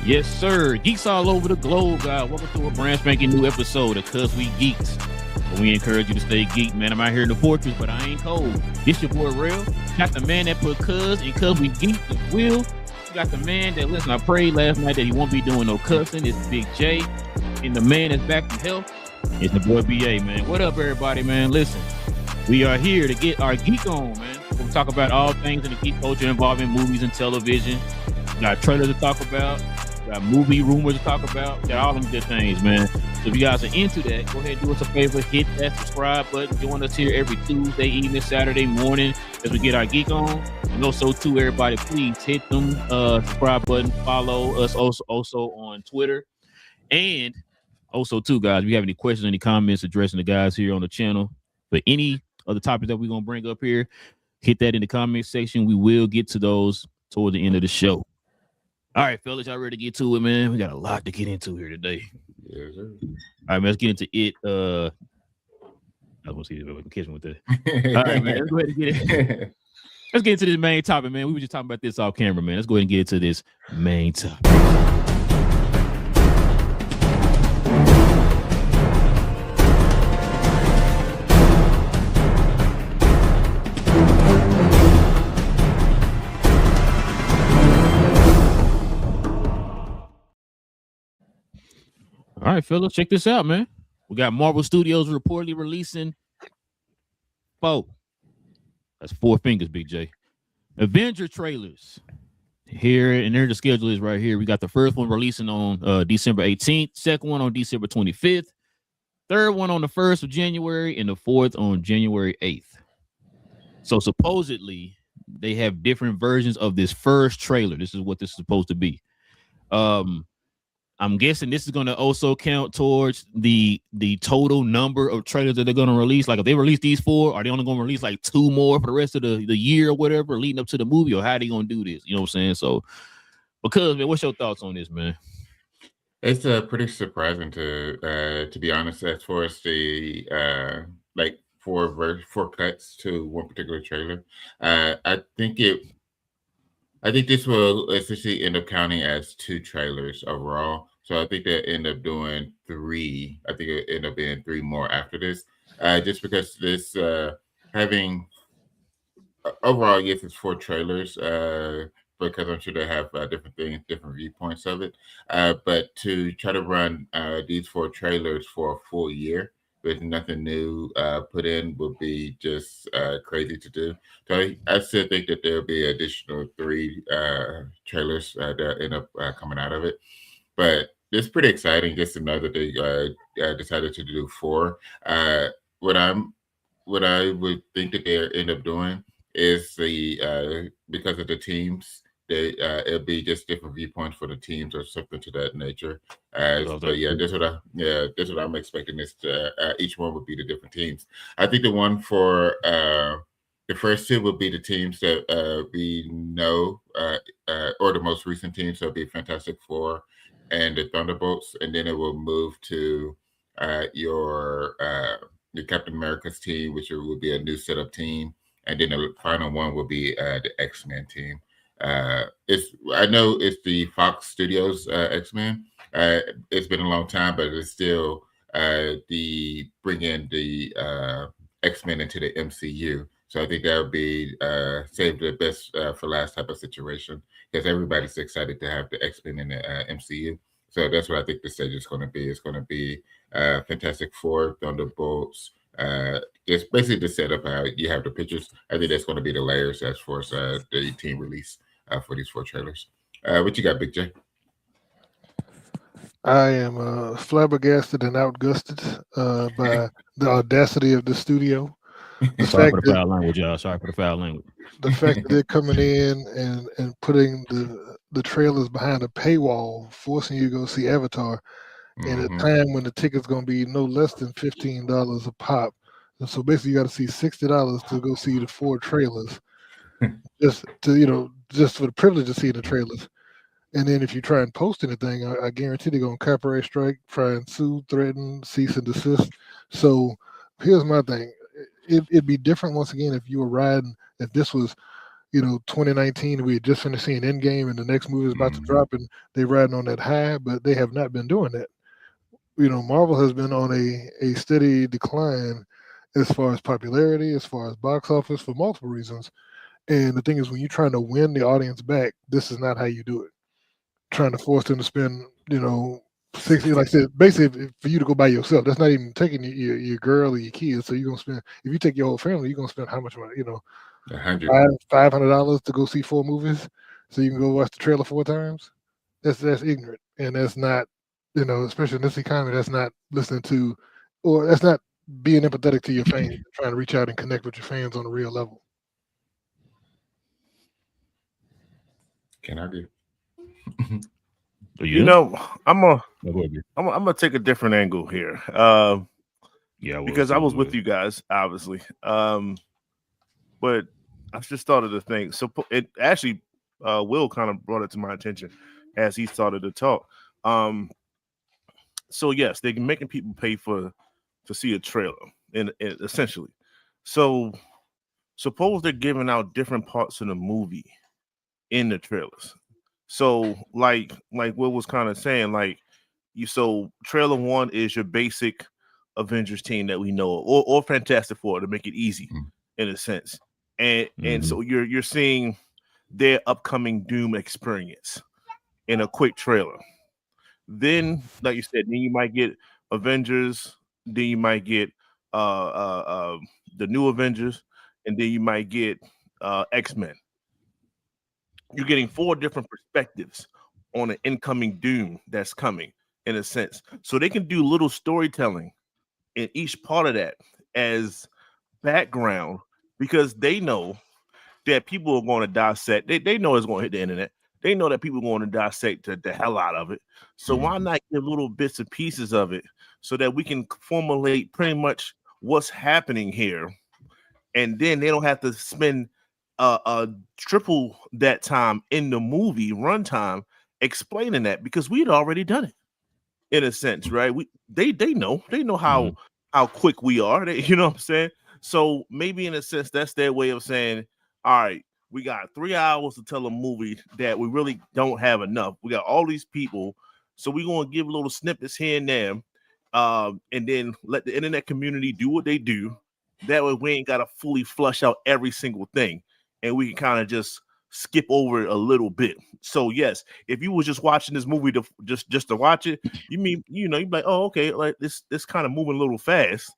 Yes, sir. Geeks all over the globe, guys. Welcome to a brand spanking new episode of Cuz We Geek'd. We encourage you to stay geek, man. I'm out here in the fortress, but I ain't cold. This your boy Real. Got the man that put Cuz and Cuz We Geek'd as Will. You got the man that, listen, I prayed last night that he won't be doing no cussing. It's Big J. And the man that's back to health is the boy BA, man. What up, everybody, man? Listen, we are here to get our geek on, man. We'll talk about all things in the geek culture involving movies and television. We got trailers to talk about. We got movie rumors to talk about. We got all them good things, man. So if you guys are into that, go ahead and do us a favor. Hit that subscribe button. Join us here every Tuesday evening, Saturday morning as we get our geek on. And also, too, everybody, please hit them subscribe button. Follow us also on Twitter. And also, too, guys, if you have any questions, any comments addressing the guys here on the channel for any of the topics that we're going to bring up here, hit that in the comment section. We will get to those toward the end of the show. All right, fellas, y'all ready to get to it, man? We got a lot to get into here today. Yes, sir. All right, man, let's get into it. I was going to see if I can catch me with that. All right, man, let's go ahead and get it. Let's get into this main topic, man. We were just talking about this off camera, man. Let's go ahead and get into this main topic. All right, fellas, check this out, man. We got Marvel Studios reportedly releasing that's 4 fingers, Big J. Avenger trailers. Here, and there the schedule is right here. We got the first one releasing on December 18th, second one on December 25th, third one on the 1st of January, and the fourth on January 8th. So supposedly, they have different versions of this first trailer. This is what this is supposed to be. I'm guessing this is going to also count towards the total number of trailers that they're going to release. Like if they release these 4, are they only going to release like 2 more for the rest of the year or whatever leading up to the movie, or how are they going to do this? You know what I'm saying? So, because, man, what's your thoughts on this, man? It's pretty surprising to be honest, as far as the like 4 cuts to one particular trailer. I think this will essentially end up counting as 2 trailers overall. So I think they'll end up doing 3. I think it'll end up being 3 more after this. Just because this having overall, yes, it's 4 trailers. Because I'm sure they have different things, different viewpoints of it. But to try to run these 4 trailers for a full year with nothing new put in would be just crazy to do. So I still think that there'll be additional 3 trailers that end up coming out of it. But it's pretty exciting just to know that they decided to do 4. What I would think that they end up doing is because of the teams, it'll be just different viewpoints for the teams or something to that nature. But yeah, that's what I'm expecting. Is each one would be the different teams. I think the one for the first 2 would be the teams that we know, or the most recent teams. So it'll be Fantastic Four and the Thunderbolts, and then it will move to your Captain America's team, which will be a new setup team, and then the final one will be the X-Men team. I know it's the Fox Studios X-Men. It's been a long time, but it's still bring in the X-Men into the MCU. So I think that would be save the best for last type of situation, because everybody's excited to have the X-Men in the MCU. So that's what I think the stage is going to be. It's going to be Fantastic Four, Thunderbolts. It's basically the setup how you have the pictures. I think that's going to be the layers as far as the team release for these 4 trailers. What you got, Big J? I am flabbergasted and outgusted by the audacity of the studio. Sorry for the foul language, y'all. Sorry for the foul language. The fact that they're coming in and putting the trailers behind a paywall, forcing you to go see Avatar in a time when the ticket's going to be no less than $15 a pop. And so basically, you got to see $60 to go see the 4 trailers, just for the privilege of seeing the trailers. And then if you try and post anything, I guarantee they're going to copyright strike, try and sue, threaten, cease and desist. So here's my thing. It'd be different once again if you were riding, if this was 2019, we had just finished seeing Endgame, and the next movie is about to drop, and they're riding on that high, but they have not been doing that. Marvel has been on a steady decline as far as popularity, as far as box office, for multiple reasons. And the thing is, when you're trying to win the audience back, this is not how you do it. Trying to force them to spend, 60, like I said, basically for you to go by yourself. That's not even taking your girl or your kids. So you're gonna spend, if you take your whole family, you're gonna spend how much money? $500 to go see 4 movies, so you can go watch the trailer 4 times. That's ignorant, and that's not, especially in this economy, that's not listening to, or that's not being empathetic to your fans, trying to reach out and connect with your fans on a real level. Can I do? I'm gonna take a different angle here. Because I was with you guys, obviously. But I just started to think. So it actually, Will kind of brought it to my attention as he started to talk. So yes, they're making people pay to see a trailer, and essentially. So suppose they're giving out different parts of the movie in the trailers. So like Will was kind of saying, so trailer 1 is your basic Avengers team that we know, or Fantastic Four, to make it easy in a sense. And so you're seeing their upcoming Doom experience in a quick trailer. Then, like you said, then you might get Avengers, then you might get the new Avengers, and then you might get X-Men. You're getting 4 different perspectives on an incoming Doom that's coming, in a sense. So they can do little storytelling in each part of that as background, because they know that people are going to dissect. They know it's going to hit the internet. They know that people are going to dissect the hell out of it. So why not give little bits and pieces of it so that we can formulate pretty much what's happening here, and then they don't have to spend triple that time in the movie runtime explaining that, because we'd already done it in a sense, right? They know how quick we are. You know what I'm saying? So maybe in a sense that's their way of saying, all right, we got 3 hours to tell a movie that we really don't have enough. We got all these people, so we're gonna give little snippets here and there, and then let the internet community do what they do. That way we ain't gotta fully flush out every single thing, and we can kind of just skip over it a little bit. So yes, if you was just watching this movie to just to watch it, you'd be like, oh, okay, like this kind of moving a little fast.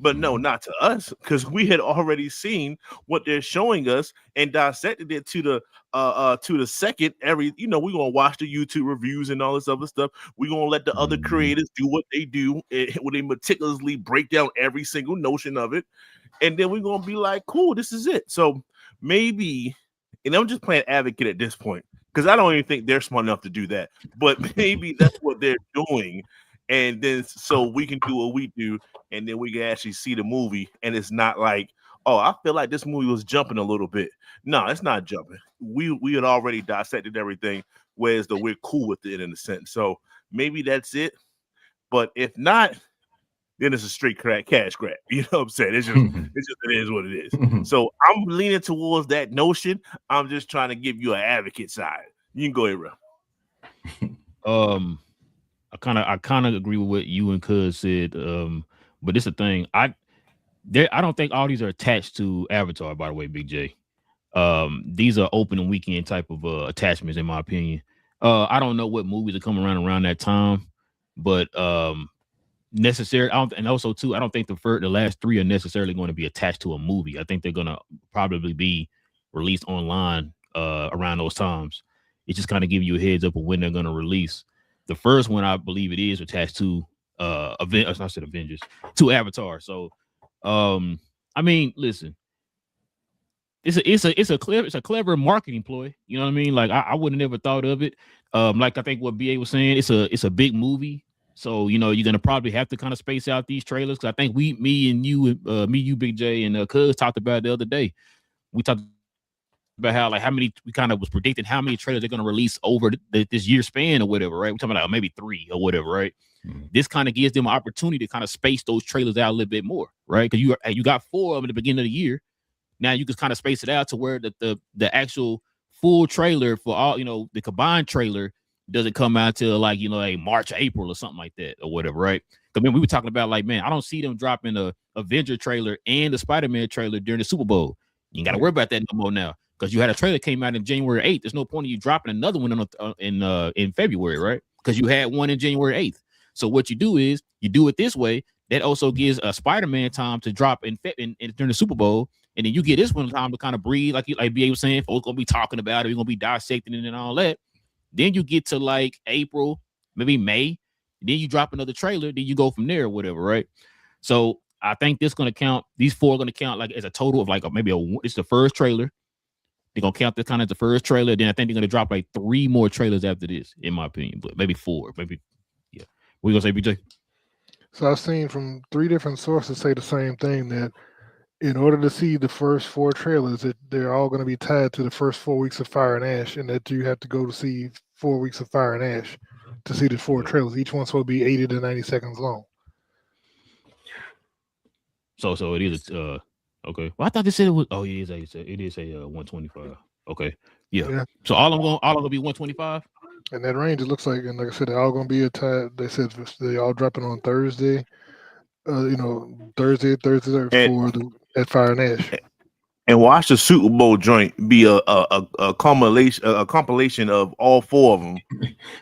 But no, not to us, because we had already seen what they're showing us and dissected it to the second. We're gonna watch the YouTube reviews and all this other stuff. We're gonna let the other creators do what they do, where they meticulously break down every single notion of it, and then we're gonna be like, cool, this is it. So maybe, and I'm just playing advocate at this point, because I don't even think they're smart enough to do that, but maybe that's what they're doing. And then so we can do what we do, and then we can actually see the movie, and it's not like, oh, I feel like this movie was jumping a little bit. No, it's not jumping. We had already dissected everything, whereas though we're cool with it in a sense. So maybe that's it. But if not, then it's a straight cash grab. You know what I'm saying? It is what it is. So I'm leaning towards that notion. I'm just trying to give you an advocate side. You can go ahead, Ro. I kind of agree with what you and Cuz said. But it's a thing. I don't think all these are attached to Avatar, by the way, Big J. These are open and weekend type of attachments, in my opinion. I don't know what movies are coming around that time, but necessary. And also too, I don't think the last 3 are necessarily going to be attached to a movie. I think they're going to probably be released online around those times. It just kind of give you a heads up of when they're going to release. The first one, I believe it is attached to Avengers, to Avatar. So, I mean, listen, it's a clever marketing ploy. You know what I mean? Like I wouldn't have never thought of it. Like I think what BA was saying, it's a big movie. So, you're going to probably have to kind of space out these trailers. Cause I think me, you, Big J, and Cuz talked about it the other day. We talked about how many, we kind of was predicting how many trailers they're going to release over this year span or whatever, right? We're talking about maybe 3 or whatever, right? This kind of gives them an opportunity to kind of space those trailers out a little bit more, right? Because you got 4 of them at the beginning of the year. now you can kind of space it out to where the actual full trailer for all, the combined trailer doesn't come out till like March, April or something like that or whatever, right? Because we were talking about like, man, I don't see them dropping a Avenger trailer and the Spider-Man trailer during the Super Bowl. You ain't got to worry about that no more now, because you had a trailer that came out in January 8th. There's no point in you dropping another one in February, right? Because you had one in January 8th. So what you do is you do it this way. That also gives a Spider-Man time to drop in during the Super Bowl, and then you get this one time to kind of breathe, like BA was saying. Folks gonna be talking about it, we're gonna be dissecting it and all that. Then you get to like April, maybe May, then you drop another trailer, then you go from there or whatever, right? So I think this gonna count. These four are gonna count like as a total of like it's the first trailer. They're gonna count this kind of the first trailer. Then I think they're gonna drop like 3 more trailers after this, in my opinion, but maybe 4, maybe. Yeah, what you gonna say, BJ? So I've seen from 3 different sources say the same thing, that in order to see the first 4 trailers, that they're all going to be tied to the first 4 weeks of Fire and Ash, and that you have to go to see 4 weeks of Fire and Ash to see the 4 trailers. Each one's supposed to be 80 to 90 seconds long. So it is okay. Well, I thought they said it was. Oh, yeah, it is a 125. Okay, yeah. So all of them gonna be 125. And that range, it looks like, and like I said, they're all going to be they said they all dropping on Thursday. Thursday at Fire and Ash. And watch the Super Bowl joint be a compilation of all 4 of them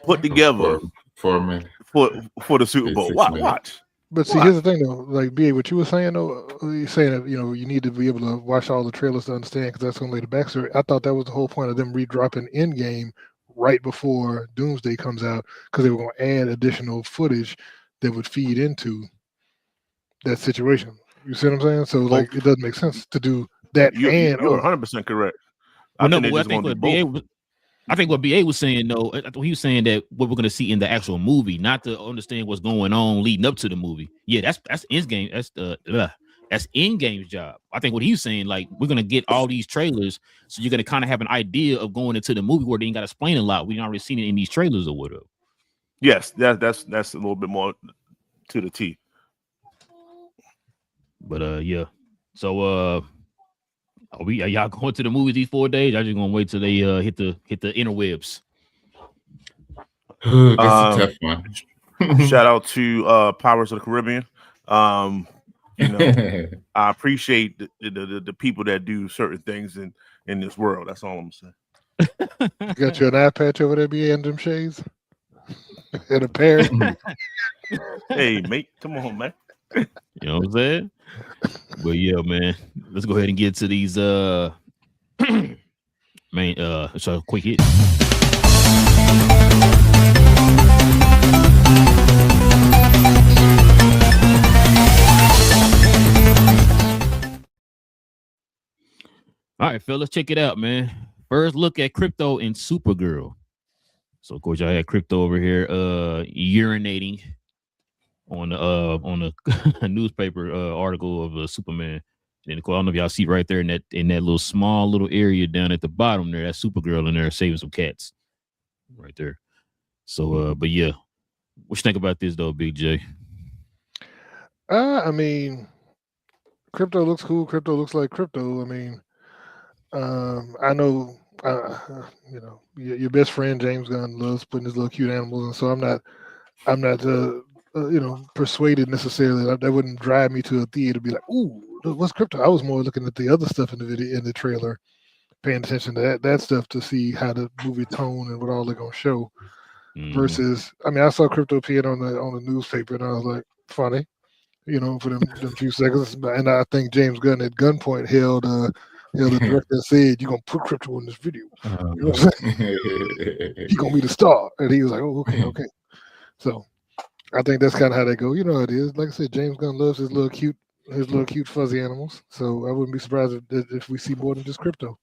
put together for the Super Bowl. Watch. But see, here's the thing though, like BA, what you were saying though, you're saying that you need to be able to watch all the trailers to understand, because that's going to lay the backstory. I thought that was the whole point of them redropping Endgame right before Doomsday comes out, because they were going to add additional footage that would feed into that situation. You see what I'm saying? So like, it doesn't make sense to do that. You're 100% correct. I think what BA was saying though, he was saying that what we're going to see in the actual movie, not to understand what's going on leading up to the movie. Yeah, that's Endgame. That's Endgame's job. I think what he's saying, like, we're going to get all these trailers, so you're going to kind of have an idea of going into the movie where they ain't got to explain a lot. We already seen it in these trailers or whatever. Yes, that's a little bit more to the T. But yeah. So are y'all going to the movies these 4 days? Y'all just gonna wait till they hit the interwebs? That's a tough one. Shout out to Pirates of the Caribbean. I appreciate the people that do certain things in this world. That's all I'm saying. You got you an eye patch over there, BA, and them shades? And a pair. Hey, mate, come on, man. You know what I'm saying? But yeah, man, let's go ahead and get to these so quick hit. All right, fellas, check it out, man. First look at Crypto and Supergirl. So of course, I had Crypto over here urinating on a newspaper article of Superman. And of course, I don't know if y'all see right there in that little small little area down at the bottom there, that's Supergirl in there saving some cats right there. So but yeah, what you think about this though, Big J? I mean, Crypto looks cool. Crypto looks like Crypto. I mean, I know your best friend James Gunn loves putting his little cute animals, and so I'm not persuaded necessarily. That wouldn't drive me to a theater to be like, ooh, what's Crypto? I was more looking at the other stuff in the trailer, paying attention to that stuff to see how the movie tone and what all they're gonna show. Versus, I mean, I saw Crypto appear on the newspaper, and I was like, funny, for them few seconds. And I think James Gunn at gunpoint held the director and said, "You're gonna put Crypto in this video. You know what I'm saying? He's gonna be the star." And he was like, "Oh, okay." So I think that's kind of how they go. You know how it is. Like I said, James Gunn loves his little cute fuzzy animals. So I wouldn't be surprised if we see more than just Crypto.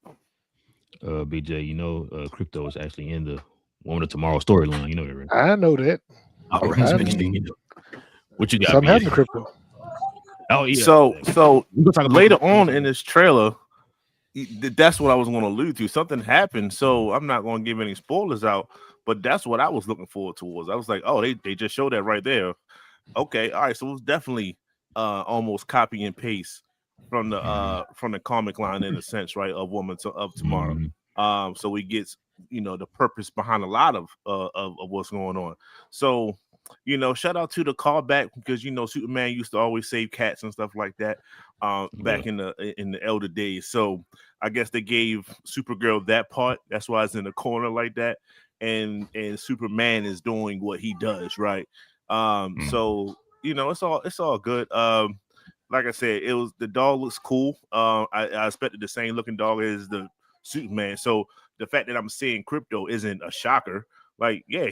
BJ, Crypto is actually in the Woman of Tomorrow storyline. You know that, right? I know that. All right. What you got? So I'm having Crypto. Oh yeah. So later on in this trailer, that's what I was going to allude to. Something happened, so I'm not going to give any spoilers out. But that's what I was looking forward towards. I was like, oh, they just showed that right there. Okay, all right. So it was definitely almost copy and paste from the comic line in a sense, right? Of Woman of Tomorrow. So we get the purpose behind a lot of what's going on. So shout out to the callback because Superman used to always save cats and stuff like that back in the elder days. So I guess they gave Supergirl that part. That's why it's in the corner like that. And Superman is doing what he does, right? So it's all good. Like I said, the dog looks cool. I expected the same looking dog as the Superman. So the fact that I'm seeing Crypto isn't a shocker. Like, yeah,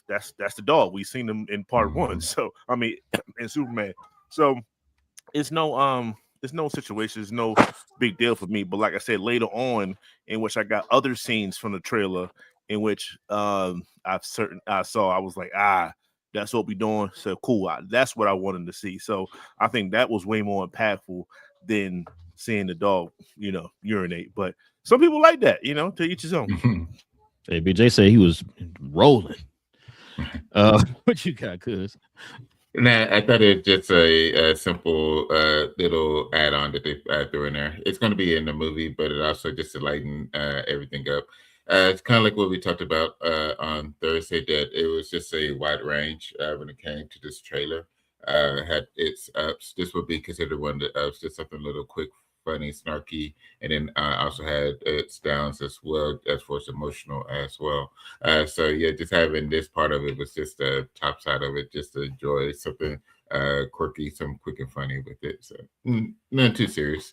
that's the dog. We've seen him in part one. So I mean, in Superman. So it's no situation, it's no big deal for me. But like I said, later on, in which I got other scenes from the trailer, in which I saw, I was like, that's what we're doing. So cool. That's what I wanted to see. So I think that was way more impactful than seeing the dog, urinate. But some people like that, to each his own. Hey, BJ said he was rolling. What you got, cuz? Nah, I thought it's just a simple little add-on that they threw in there. It's going to be in the movie, but it also just to lighten everything up. It's kind of like what we talked about on Thursday, that it was just a wide range when it came to this trailer. Had its ups. This would be considered one of the ups, just something a little quick, funny, snarky, and then also had its downs as well, as far as emotional as well. So yeah, just having this part of it was just the top side of it, just to enjoy something quirky, something quick and funny with it. So nothing too serious.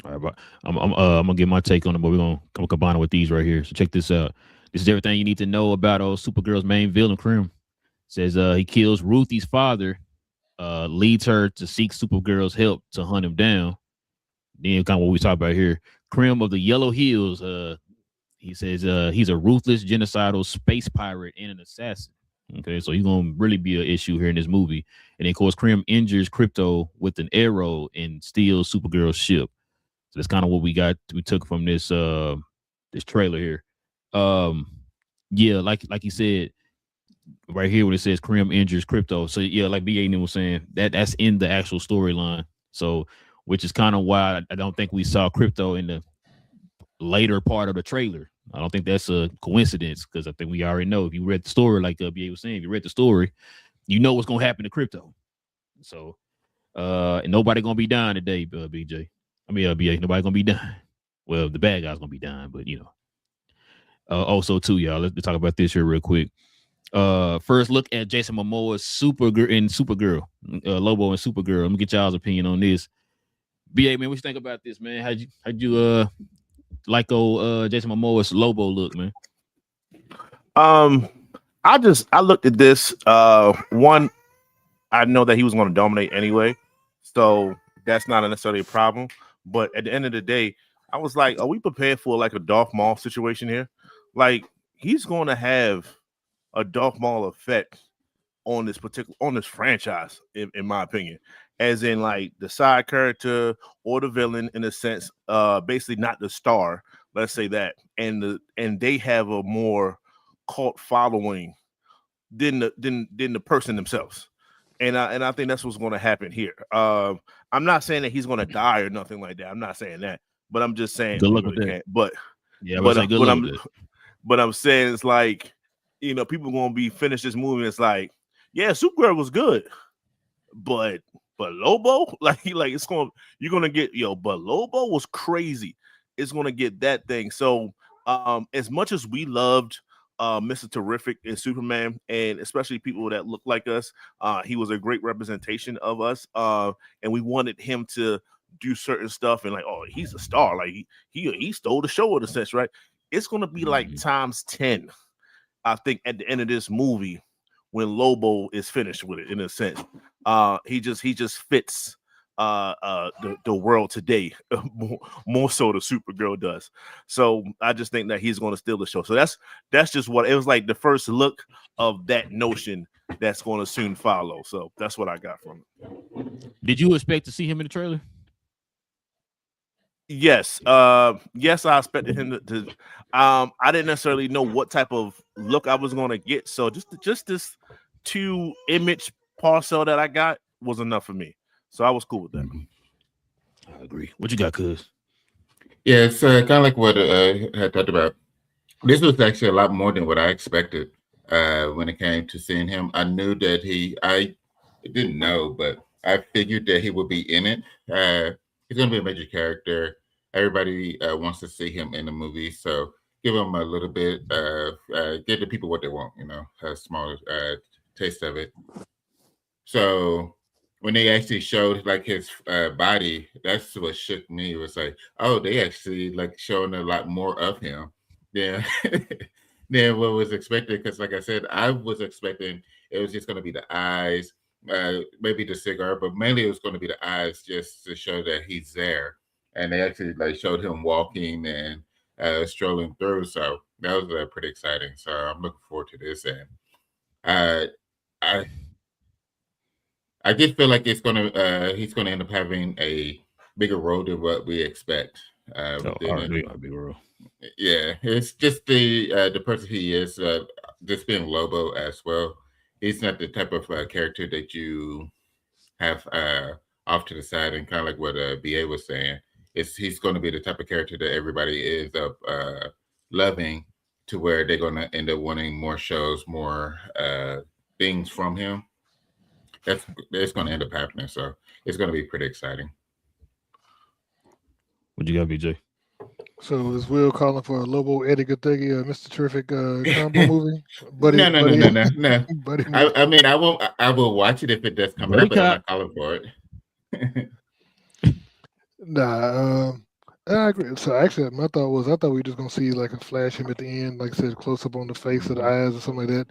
All right, but I'm gonna get my take on it, but we're gonna combine it with these right here. So check this out. This is everything you need to know about Supergirl's main villain, Krim. Says he kills Ruthie's father, leads her to seek Supergirl's help to hunt him down. Then kind of what we talk about here. Krim of the Yellow Hills. He says he's a ruthless, genocidal space pirate and an assassin. Okay, so he's gonna really be an issue here in this movie. And then, of course, Krim injures Crypto with an arrow and steals Supergirl's ship. So that's kind of what we took from this trailer here. Yeah, like you said right here when it says Krim injures Crypto. So yeah, like BA was saying, that's in the actual storyline. So which is kind of why I don't think we saw Crypto in the later part of the trailer. I don't think that's a coincidence because I think we already know. If you read the story, like BA was saying, if you read the story, you know what's gonna happen to Crypto. So and nobody gonna be dying today, BJ. I mean, BA, nobody gonna be dying. Well, the bad guy's gonna be dying, but also too, y'all. Let's talk about this here real quick. First look at Jason Momoa's Supergirl, Lobo and Supergirl. Let me get y'all's opinion on this. BA, man, what you think about this, man? How'd you like Jason Momoa's Lobo look, man? I looked at this. One, I know that he was going to dominate anyway, so that's not necessarily a problem. But at the end of the day, I was like, are we prepared for like a Darth Maul situation here? Like, he's going to have a Darth Maul effect on this franchise, in my opinion, as in like the side character or the villain in a sense, basically not the star, let's say that, and they have a more cult following than the person themselves. And I think that's what's going to happen here. I'm not saying that he's going to die or nothing like that. I'm not saying that, but I'm just saying good luck with that. But yeah, but I'm saying it's like, people going to be finished this movie. And it's like, yeah, Supergirl was good, but Lobo, like it's you're gonna get but Lobo was crazy. It's gonna get that thing. So as much as we loved Mr. Terrific and Superman, and especially people that look like us, he was a great representation of us, and we wanted him to do certain stuff and like, oh, he's a star, like he stole the show in a sense, right? It's gonna be like times 10, I think, at the end of this movie when Lobo is finished with it, in a sense. He just fits the world today more so the Supergirl does. So I just think that he's going to steal the show. So that's just what it was like, the first look of that notion that's going to soon follow. So that's what I got from it. Did you expect to see him in the trailer? Yes. Yes, I expected him to I didn't necessarily know what type of look I was going to get. So just this 2 image parcel that I got was enough for me. So I was cool with that. I agree. What you got, cuz? Yeah, it's kind of like what I had talked about. This was actually a lot more than what I expected when it came to seeing him. I knew that I didn't know, but I figured that he would be in it. He's going to be a major character. Everybody wants to see him in the movie, so give him a little bit, give the people what they want, a small taste of it. So when they actually showed like his body, that's what shook me. It was like, oh, they actually like showing a lot more of him than than what was expected. Because like I said, I was expecting it was just going to be the eyes, maybe the cigar, but mainly it was going to be the eyes just to show that he's there. And they actually like showed him walking and strolling through. So that was pretty exciting. So I'm looking forward to this. And I did feel like he's gonna end up having a bigger role than what we expect. Big role. Yeah, it's just the person he is. Just being Lobo as well. He's not the type of character that you have off to the side, and kind of like what BA was saying. He's going to be the type of character that everybody ends up loving, to where they're going to end up wanting more shows, more things from him. That's going to end up happening. So it's going to be pretty exciting. What you got, BJ? So is Will calling for a Lobo Eddie Goodtheggy, Mr. Terrific combo movie? No. I mean, I will watch it if it does come out, but I'm not calling for it. Nah, I agree. So actually, my thought was, I thought we were just gonna see like a flash him at the end, like I said, close up on the face of the eyes or something like that.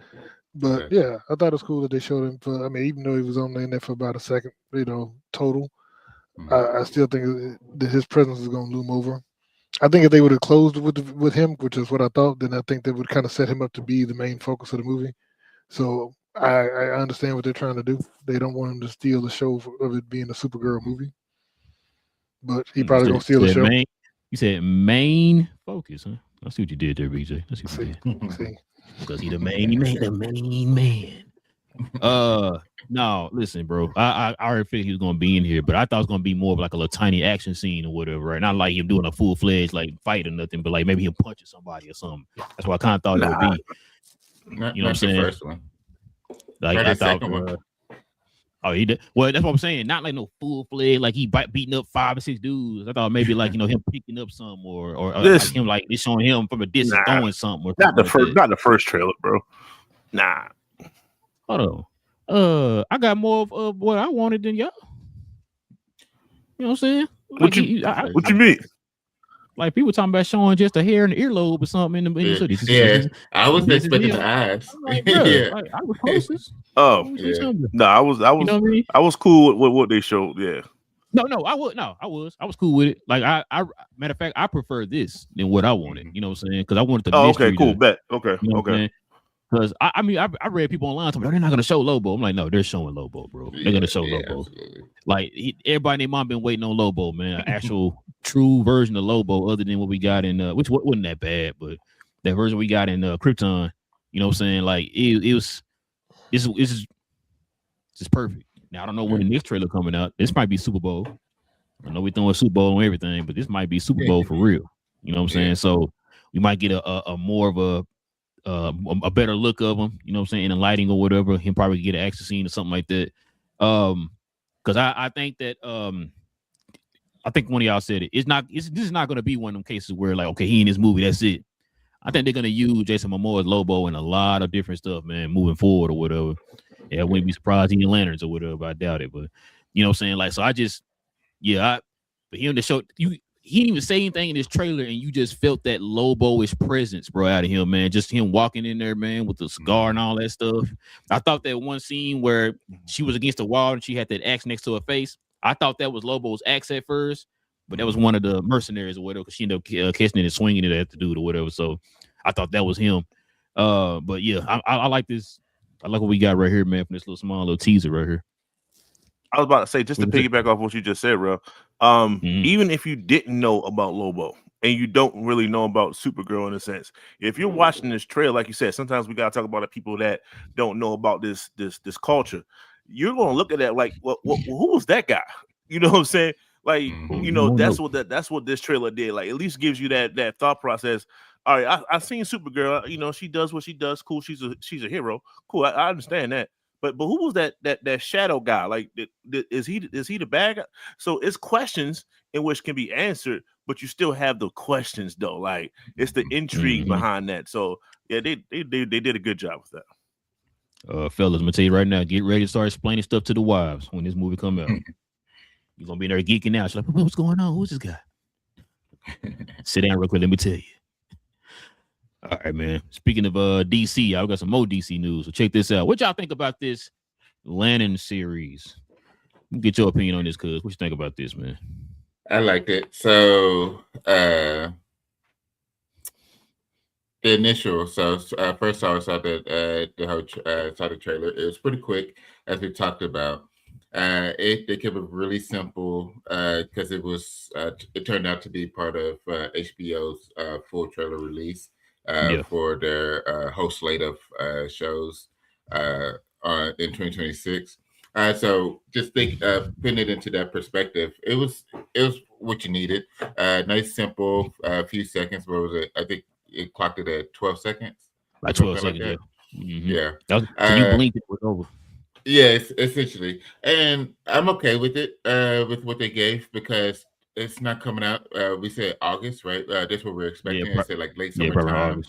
But yeah, I thought it was cool that they showed him. I mean, even though he was only in there for about a second, total, I still think that his presence is gonna loom over. I think if they would have closed with him, which is what I thought, then I think that would kind of set him up to be the main focus of the movie. So I understand what they're trying to do. They don't want him to steal the show of it being a Supergirl movie. But he probably gonna steal the show. You said main focus, huh? I see what you did there, BJ. I see what you did. Because he the main man. No, listen, bro. I already figured he was gonna be in here, but I thought it was gonna be more of like a little tiny action scene or whatever, right? Not like him doing a full-fledged like fight or nothing, but like maybe him punching somebody or something. That's what I kind of thought it would be. You know what I'm saying? First one. Like I thought. Oh, he did. Well, that's what I'm saying. Not like no full-fledged, like he beating up 5 or 6 dudes. I thought maybe like him picking up some or like him like it's showing him from a distance throwing something. Or not the first trailer, bro. Nah. Hold on. I got more of what I wanted than y'all. You know what I'm saying? Like, what you mean? Like people talking about showing just a hair and the earlobe or something in the city. Yeah, I was expecting the eyes. Like, bro, like, I was closest. Oh, yeah. No, I was. You know what I mean? I was cool with what they showed. Yeah. No, I was cool with it. Like I matter of fact, I prefer this than what I wanted. You know what I'm saying? Because I wanted the mystery. Okay, cool, bet. Okay, you know okay. Because I mean, I read people online talking, they're not gonna show Lobo. I'm like, no, they're showing Lobo, bro. They're gonna show Lobo. Absolutely. Like everybody and their mom been waiting on Lobo, man. An actual true version of Lobo, other than what we got in which wasn't that bad, but that version we got in Krypton. You know what I'm saying? Like it's perfect. Now I don't know when the next trailer coming out. This might be Super Bowl. I know we're throwing Super Bowl on everything, but this might be Super Bowl for real. You know what I'm saying? So we might get a more of a better look of him, you know what I'm saying, in the lighting or whatever. He'll probably get an action scene or something like that. Because I think that I think one of y'all said it. This is not going to be one of them cases where like, okay, he in this movie, that's it. I think they're going to use Jason Momoa's Lobo in a lot of different stuff, man, moving forward or whatever. Yeah, I wouldn't be surprised in Lanterns or whatever, but I doubt it. But you know what I'm saying? Like, so I just, but him to show he didn't even say anything in this trailer, and you just felt that Lobo-ish presence, bro, out of him, man. Just him walking in there, man, with the cigar and all that stuff. I thought that one scene where she was against the wall and she had that axe next to her face, I thought that was Lobo's axe at first, but that was one of the mercenaries or whatever, because she ended up catching it and swinging it at the dude or whatever. So I thought that was him. But yeah, I like this. I like what we got right here, man, from this little teaser right here. I was about to say, just to piggyback off what you just said, bro. Even if you didn't know about Lobo and you don't really know about Supergirl in a sense, if you're watching this trailer, like you said, sometimes we gotta talk about the people that don't know about this culture. you're gonna look at that like, who was that guy? You know what I'm saying? Like, you know, that's what this trailer did. Like, at least gives you that thought process. All right, I've seen Supergirl. You know, she does what she does. Cool. She's a hero. Cool. I understand that. But who was that shadow guy? Like, is he the bad guy? So it's questions in which can be answered, but you still have the questions though. Like, it's the intrigue behind that. So yeah, they did a good job with that. Fellas, I'm gonna tell you right now, get ready to start explaining stuff to the wives when this movie come out. You're gonna be there geeking out. She's like, what's going on? Who's this guy? Sit down real quick. Let me tell you. All right, man. Speaking of DC, I've got some more DC news. So check this out. What y'all think about this Lannon series? Get your opinion on this, cuz. What you think about this, man? I liked it. So the initial. So first I saw the trailer. It was pretty quick, as we talked about. They kept it really simple because it turned out to be part of HBO's full trailer release for their whole slate of shows in 2026. So just think, putting it into that perspective, it was what you needed. Nice, simple, few seconds. What was it? I think it clocked it at 12 seconds. Like 12 seconds, like yeah. So you blinked, it was over. Yes, essentially. And I'm okay with it, with what they gave, because it's not coming out. We said August, right? That's what we're expecting. I said like late summertime.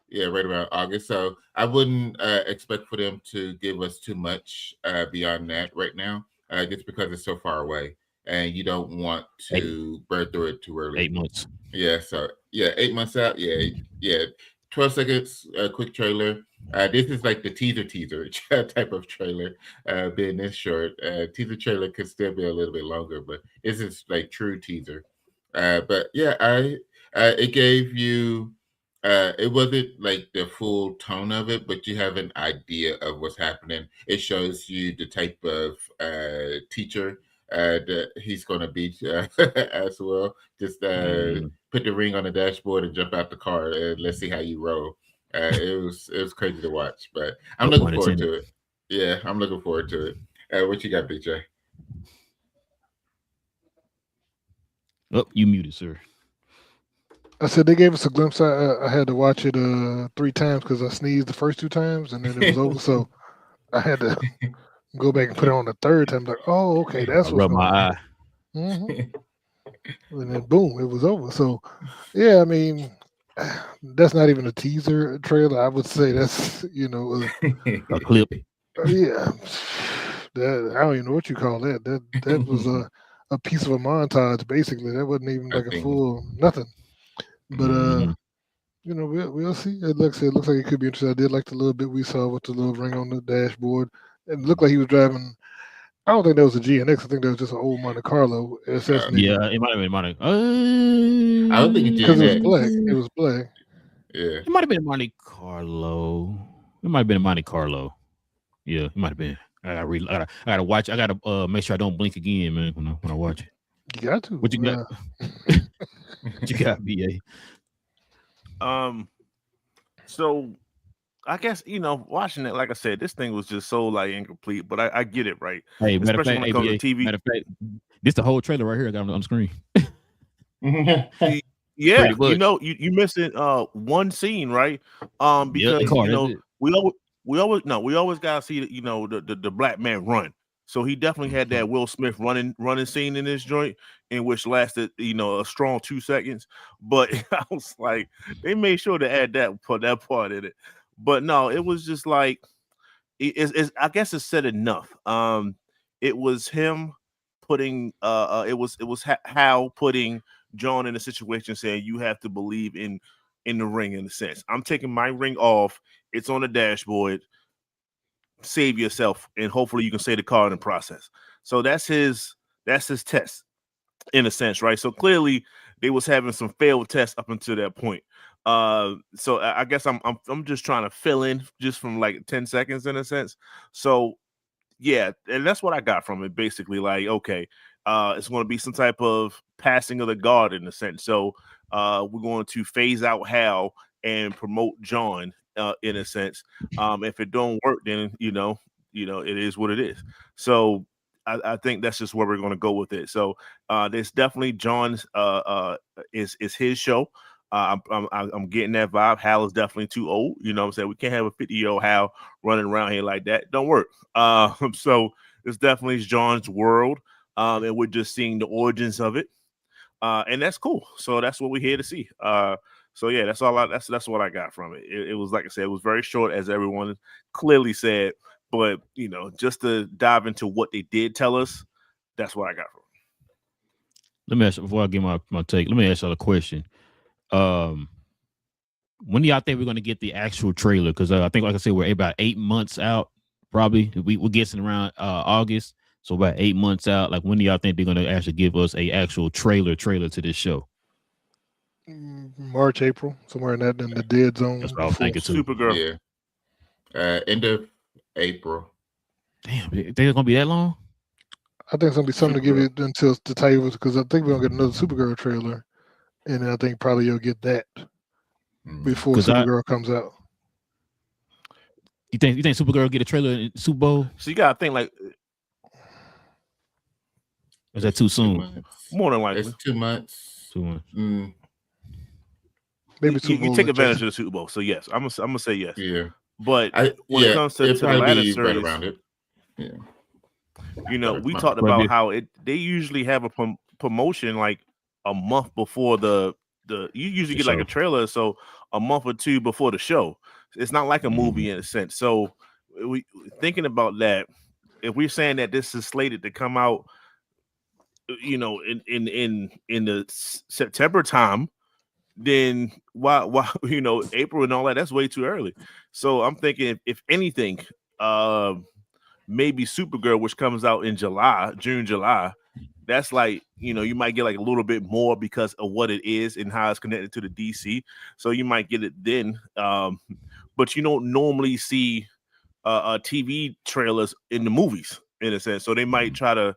Yeah, right around August. So I wouldn't expect for them to give us too much beyond that right now, just because it's so far away. And you don't want to burn through it too early. 8 months. Yeah, so 8 months out. Yeah. 12 seconds, quick trailer. This is like the teaser type of trailer, being this short. Teaser trailer could still be a little bit longer, but this is like true teaser. But yeah, it gave you, it wasn't like the full tone of it, but you have an idea of what's happening. It shows you the type of teacher that he's going to be as well. Just put the ring on the dashboard and jump out the car, and let's see how you roll. It was crazy to watch, but I'm looking forward to it. Yeah, I'm looking forward to it. What you got, BJ? Oh, you muted, sir. I said they gave us a glimpse. I had to watch it 3 times because I sneezed the first 2 times and then it was over. So I had to go back and put it on the 3rd time. Like, oh, okay, that's what's going on. And then boom, it was over. So yeah, I mean, that's not even a teaser trailer. I would say that's a clip. Yeah, I don't even know what you call that. That was a piece of a montage, basically. That wasn't even like a full nothing. But we'll see. It looks like it could be interesting. I did like the little bit we saw with the little ring on the dashboard. It looked like he was driving. I don't think that was a GNX. I think that was just an old Monte Carlo. Yeah, it might have been Monte. I don't think it's because it was black. It was black. Yeah, it might have been Monte Carlo. It might have been a Monte Carlo. Yeah, it might have been. I gotta watch. I gotta make sure I don't blink again, man. When I watch it. You got to. What you got? What you got, BA? So I guess watching it, like I said, this thing was just so like incomplete, but I get it, right? Hey, especially when it comes to TV. Matter of fact, this the whole trailer right here. I got on the screen. Yeah, you missing one scene, right? Because we always gotta see the black man run. So he definitely had that Will Smith running scene in this joint, in which lasted a strong 2 seconds. But I was like, they made sure to add that part in it. But no, it was just like I guess it said enough. It was him putting it was Hal putting John in a situation, saying you have to believe in the ring. In a sense, I'm taking my ring off. It's on the dashboard. Save yourself, and hopefully you can save the car in the process. So that's his test, in a sense, right? So clearly they was having some failed tests up until that point. So I guess I'm just trying to fill in just from like 10 seconds in a sense. So yeah, and that's what I got from it, basically. Like, okay, it's going to be some type of passing of the guard in a sense. So we're going to phase out Hal and promote John, in a sense. If it don't work, then it is what it is. So I think that's just where we're going to go with it. So there's definitely John's is his show. I'm getting that vibe. Hal is definitely too old. You know what I'm saying? We can't have a 50-year-old Hal running around here like that. Don't work. So it's definitely John's world. And we're just seeing the origins of it. And that's cool. So that's what we're here to see. So yeah, that's all. That's what I got from it. It was, like I said, it was very short, as everyone clearly said. But just to dive into what they did tell us, that's what I got from it. Let me ask you, before I give my take. Let me ask y'all a question. When do y'all think we're going to get the actual trailer? Because I think, like I said, we're about 8 months out. Probably we're guessing around August. So about 8 months out. Like, when do y'all think they're going to actually give us a actual trailer to this show? March, April, somewhere in the dead zone. That's what I was thinking too. Supergirl. Yeah. End of April. Damn, you think it's going to be that long? I think it's going to be something to give you until to tell you, because I think we're going to get another Supergirl trailer. And then I think probably you'll get that before Supergirl comes out. You think Supergirl get a trailer in Super Bowl? So you gotta think like, is that too soon? More than likely, it's 2 months. 2 months. Maybe you take advantage of the Super Bowl. So yes, I'm gonna say yes. Yeah, but when it comes to the latter series, right around it. Yeah, we talked about how they usually have a promotion like a month before the you usually get like a trailer, so a month or two before the show. It's not like a movie in a sense. So we thinking about that. If we're saying that this is slated to come out, in the September time, then why April and all that? That's way too early. So I'm thinking if anything, maybe Supergirl, which comes out in June, July. That's like, you might get like a little bit more because of what it is and how it's connected to the DC. So you might get it then. But you don't normally see TV trailers in the movies in a sense. So they might try to,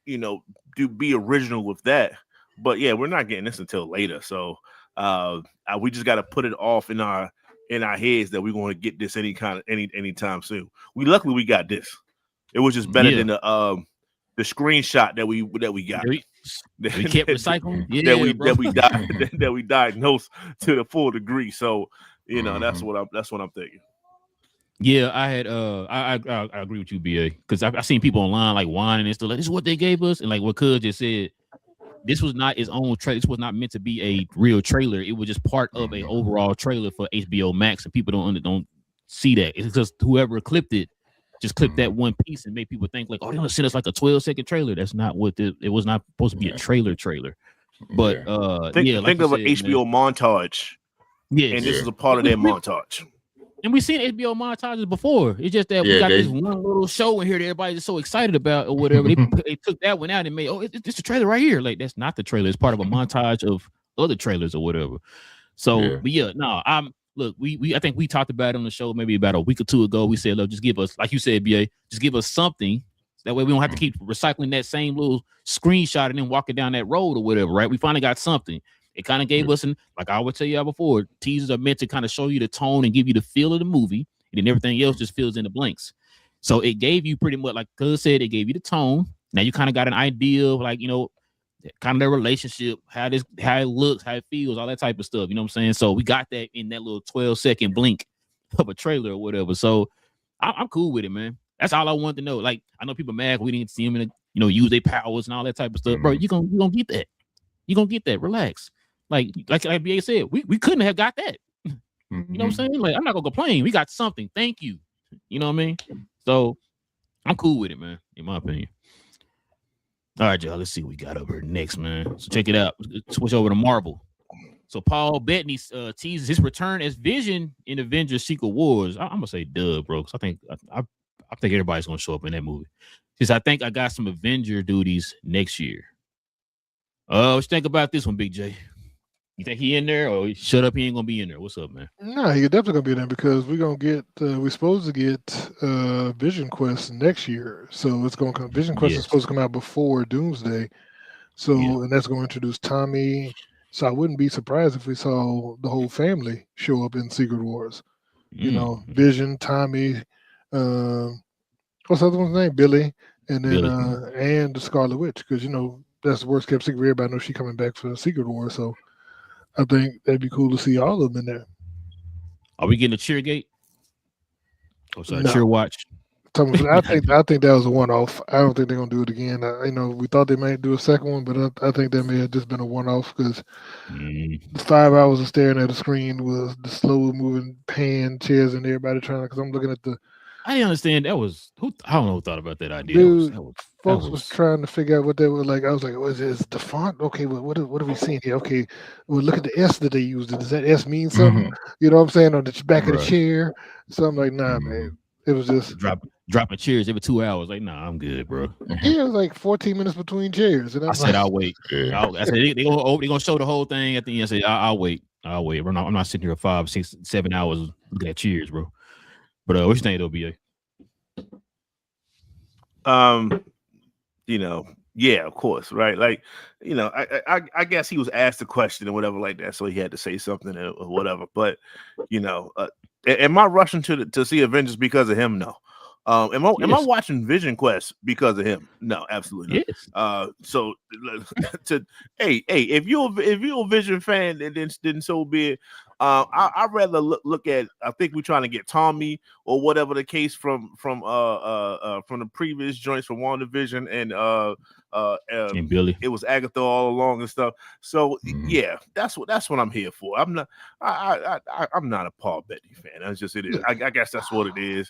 be original with that. But yeah, we're not getting this until later. So we just got to put it off in our heads that we're going to get this anytime soon. Luckily we got this. It was just better than the screenshot that we got. We kept recycling. that we diagnosed to the full degree. So that's what I'm thinking. Yeah, I had I agree with you, BA, because I seen people online like whining and stuff like, this is what they gave us, and like what Cuz just said, this was not its own trailer. This was not meant to be a real trailer. It was just part of a overall trailer for HBO Max, and people don't see that. It's just whoever clipped it just clipped that one piece and made people think like, oh, they're gonna send us like a 12-second trailer. That's not what it was not supposed to be a trailer. But think of an HBO montage. Yeah, and this is a part of their montage. And we've seen HBO montages before. It's just that we got this one little show in here that everybody's just so excited about or whatever. They took that one out and made, it's a trailer right here. Like, that's not the trailer. It's part of a montage of other trailers or whatever. So, I think we talked about it on the show maybe about a week or two ago. We said, look, just give us, like you said, BA, just give us something. That way we don't have to keep recycling that same little screenshot and then walking down that road or whatever, right? We finally got something. It kind of gave us, like I always tell y'all before, teasers are meant to kind of show you the tone and give you the feel of the movie, and then everything else just fills in the blanks. So it gave you pretty much, like Cuz said, it gave you the tone. Now you kind of got an idea of like, kind of their relationship, how it looks, how it feels, all that type of stuff. You know what I'm saying? So we got that in that little 12-second blink of a trailer or whatever. So I'm cool with it, man. That's all I wanted to know. Like, I know people mad we didn't see them use their powers and all that type of stuff. Bro, you gonna get that. You're gonna get that. Relax. Like BA said, we couldn't have got that. You know what I'm saying? Like, I'm not gonna complain. We got something. Thank you. You know what I mean? So I'm cool with it, man, in my opinion. All right, y'all. Let's see what we got over next, man. So check it out. Switch over to Marvel. So Paul Bettany teases his return as Vision in Avengers: Secret Wars. I'm gonna say dub, bro, because I think everybody's gonna show up in that movie. Because I think I got some Avenger duties next year. What you think about this one, Big J? You think he in there, or shut up? He ain't gonna be in there. What's up, man? No, he definitely gonna be in there because we're gonna get. We're supposed to get Vision Quest next year, so it's gonna come. Vision Quest is supposed to come out before Doomsday, so and that's gonna introduce Tommy. So I wouldn't be surprised if we saw the whole family show up in Secret Wars. Vision, Tommy, What's the other one's name? Billy, and then Billy. and the Scarlet Witch, because that's the worst kept secret. Everybody knows she's coming back for Secret War, so I think that'd be cool to see all of them in there. Are we getting a cheer gate? Oh, sorry, No. cheer watch. I think that was a one-off. I don't think they're gonna do it again. We thought they might do a second one, but I think that may have just been a one-off because the 5 hours of staring at the screen was the slow-moving pan chairs and everybody trying. Because I'm looking at the. I didn't understand that was who. I don't know who thought about that idea. Dude, That was folks was trying to figure out what they were like. I was like, "Was it the font? Okay, what are we seeing here? Okay, well, look at the S that they used. Does that S mean something? You know what I'm saying? On the back of the chair." So I'm like, "Nah, man." It was just dropping chairs every 2 hours. Like, nah, I'm good, bro. Yeah, it was like 14 minutes between chairs, and I said, I'll wait. I said they gonna show the whole thing at the end. I said, I'll wait. I'm not sitting here 5, 6, 7 hours looking at cheers, bro. But what you think it'll be? Yeah, of course, right? Like, I guess he was asked a question or whatever like that, so he had to say something or whatever. But am I rushing to see Avengers because of him? No. Am I watching Vision Quest because of him? No, absolutely not. Yes. So if you're a Vision fan, then so be it. I'd rather look at. I think we're trying to get Tommy or whatever the case from the previous joints from WandaVision and Billy. It was Agatha all along and stuff. So yeah, that's what I'm here for. I'm not a Paul Bettany fan. That's just it is. I guess that's what it is.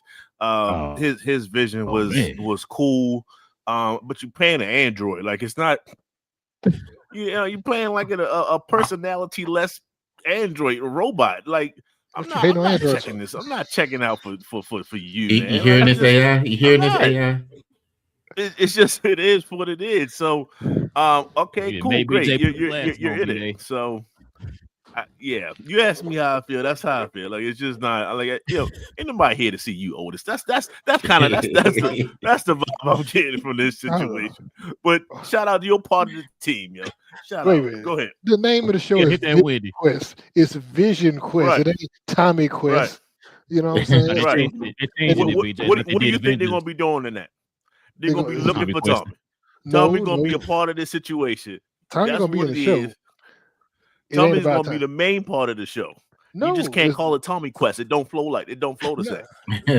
His vision was cool. But you're playing an android. Like, it's not. You're playing like a personality less android, a robot. Like, I'm not checking this. I'm not checking out for you. Man. You hearing this AI? You hearing this AI? It's just, it is what it is. So, okay, cool, great. You're in it. So, you asked me how I feel. That's how I feel. Like, it's just not like, ain't nobody here to see you, Otis. That's the vibe I'm getting from this situation. But shout out to your part of the team, yo. Shout out. Go ahead. The name of the show is Vision Quest. It's Vision Quest. Right. It ain't Tommy Quest. Right. You know what I'm saying? Right. What do you think they're gonna be doing in that? They're gonna be looking for Tommy. Tommy's gonna be a part of this situation. Tommy's gonna be in the show. Tommy's gonna be the main part of the show. No, you just can't call it Tommy Quest. It don't flow the same.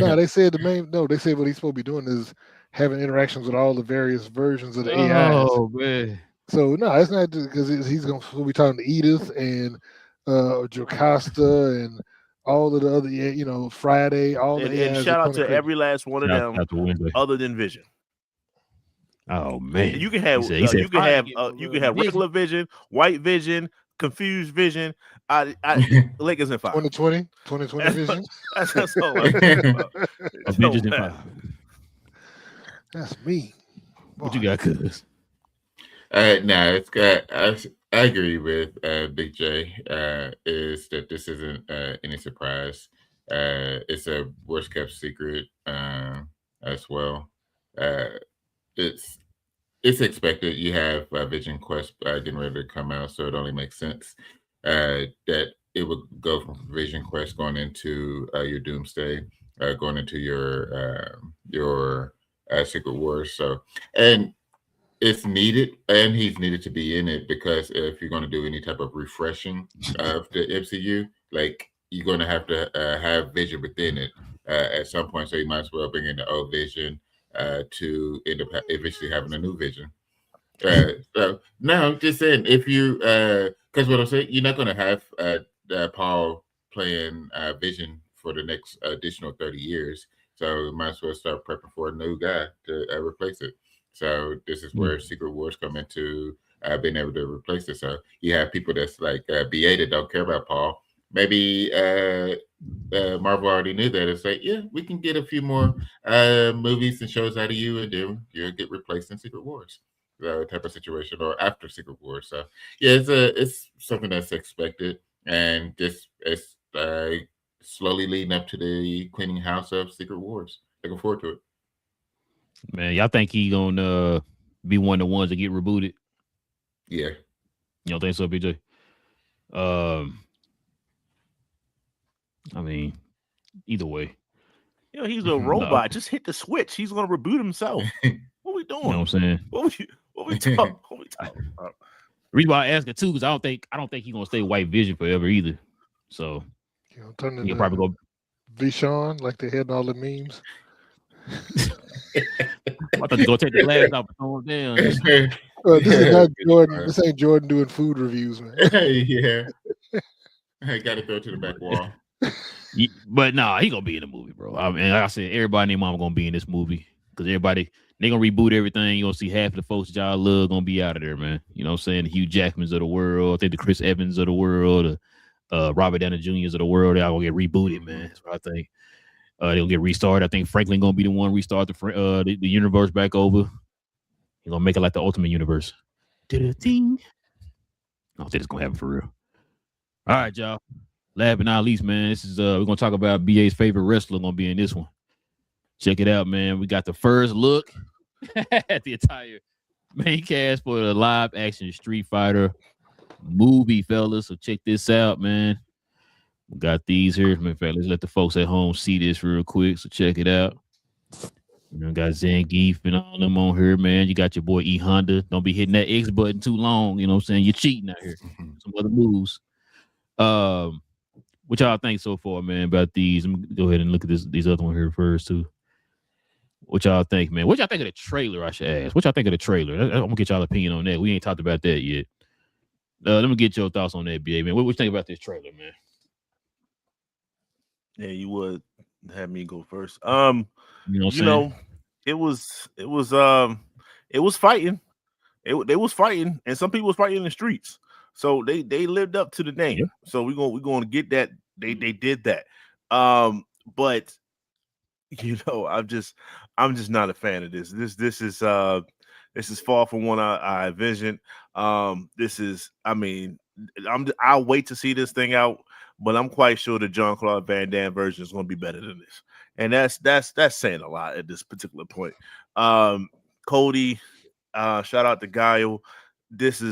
No, they said they said what he's supposed to be doing is having interactions with all the various versions of the AIs. Oh man. So no, it's not because he's going to be talking to Edith and Jocasta and all of the other, Friday, all the and shout out to every last one of them, other than Vision. Oh man, you can have regular Vision, white Vision, confused Vision. Lakers in 5. 2020 Vision. That's all I'm about. Avengers in 5. That's me. Boy. What you got, cuz? No, it's got. I agree with Big J. Is that this isn't any surprise? It's a worst kept secret as well. It's expected. You have Vision Quest getting ready to come out, so it only makes sense that it would go from Vision Quest going into your Doomsday, going into your Secret Wars. So, and it's needed, and he's needed to be in it because if you're going to do any type of refreshing of the MCU, like, you're going to have Vision within it at some point. So you might as well bring in the old Vision to end up eventually having a new Vision. So no, just saying, if you because what I'm saying, you're not going to have Paul playing Vision for the next additional 30 years. So you might as well start prepping for a new guy to replace it. So this is where Secret Wars come into being able to replace it. So you have people that's like BA that don't care about Paul. Maybe Marvel already knew that. It's like, yeah, we can get a few more movies and shows out of you, and then you'll get replaced in Secret Wars type of situation, or after Secret Wars. So yeah, it's something that's expected, and this is slowly leading up to the cleaning house of Secret Wars. Looking forward to it. Man, y'all think he gonna be one of the ones that get rebooted? Yeah. You don't think so, BJ? I mean, either way. You know, he's a robot. Just hit the switch. He's gonna reboot himself. What we doing? You know what I'm saying? What we talking about? The reason why I ask it too, because I don't think he's gonna stay White Vision forever either. So turn he'll probably go Vishon like they had all the memes. I thought you gonna take the glass off and throw him down. This is not Jordan. This ain't Jordan doing food reviews, man. Yeah. I got to go to the back wall. But nah, he gonna be in the movie, bro. I mean, like I said, everybody and their mama gonna be in this movie because they gonna reboot everything. You gonna see half of the folks that y'all love gonna be out of there, man. You know what I'm saying? The Hugh Jackmans of the world, I think the Chris Evans of the world, Robert Downey Jr.'s of the world, they all gonna get rebooted, man. That's what I think. They'll get restarted. I think Franklin gonna be the one restart the universe back over. He's gonna make it like the Ultimate Universe. Did a thing. I don't think it's gonna happen for real. All right, y'all. Last but not least, man, this is we're gonna talk about BA's favorite wrestler gonna be in this one. Check it out, man. We got the first look at the entire main cast for the live action Street Fighter movie, fellas. So check this out, man. We got these here. In fact, let's let the folks at home see this real quick. So check it out. You know, got Zangief and all them on here, man. You got your boy E Honda. Don't be hitting that X button too long. You know what I'm saying? You're cheating out here. Some other moves. What y'all think so far, man, about these? Let me go ahead and look at these other one here first, too. What y'all think, man? What y'all think of the trailer, I should ask? What y'all think of the trailer? I'm going to get y'all opinion on that. We ain't talked about that yet. Let me get your thoughts on that, BA, man. What you think about this trailer, man? Yeah, you would have me go first. You know, it was fighting. They was fighting, and some people was fighting in the streets. So they lived up to the name. Yeah. So we're going to get that. They did that. But you know, I'm just not a fan of this. This is far from what I envisioned. I'll wait to see this thing out, but I'm quite sure the Jean-Claude Van Damme version is going to be better than this. And that's saying a lot at this particular point. Cody, shout out to Guile. This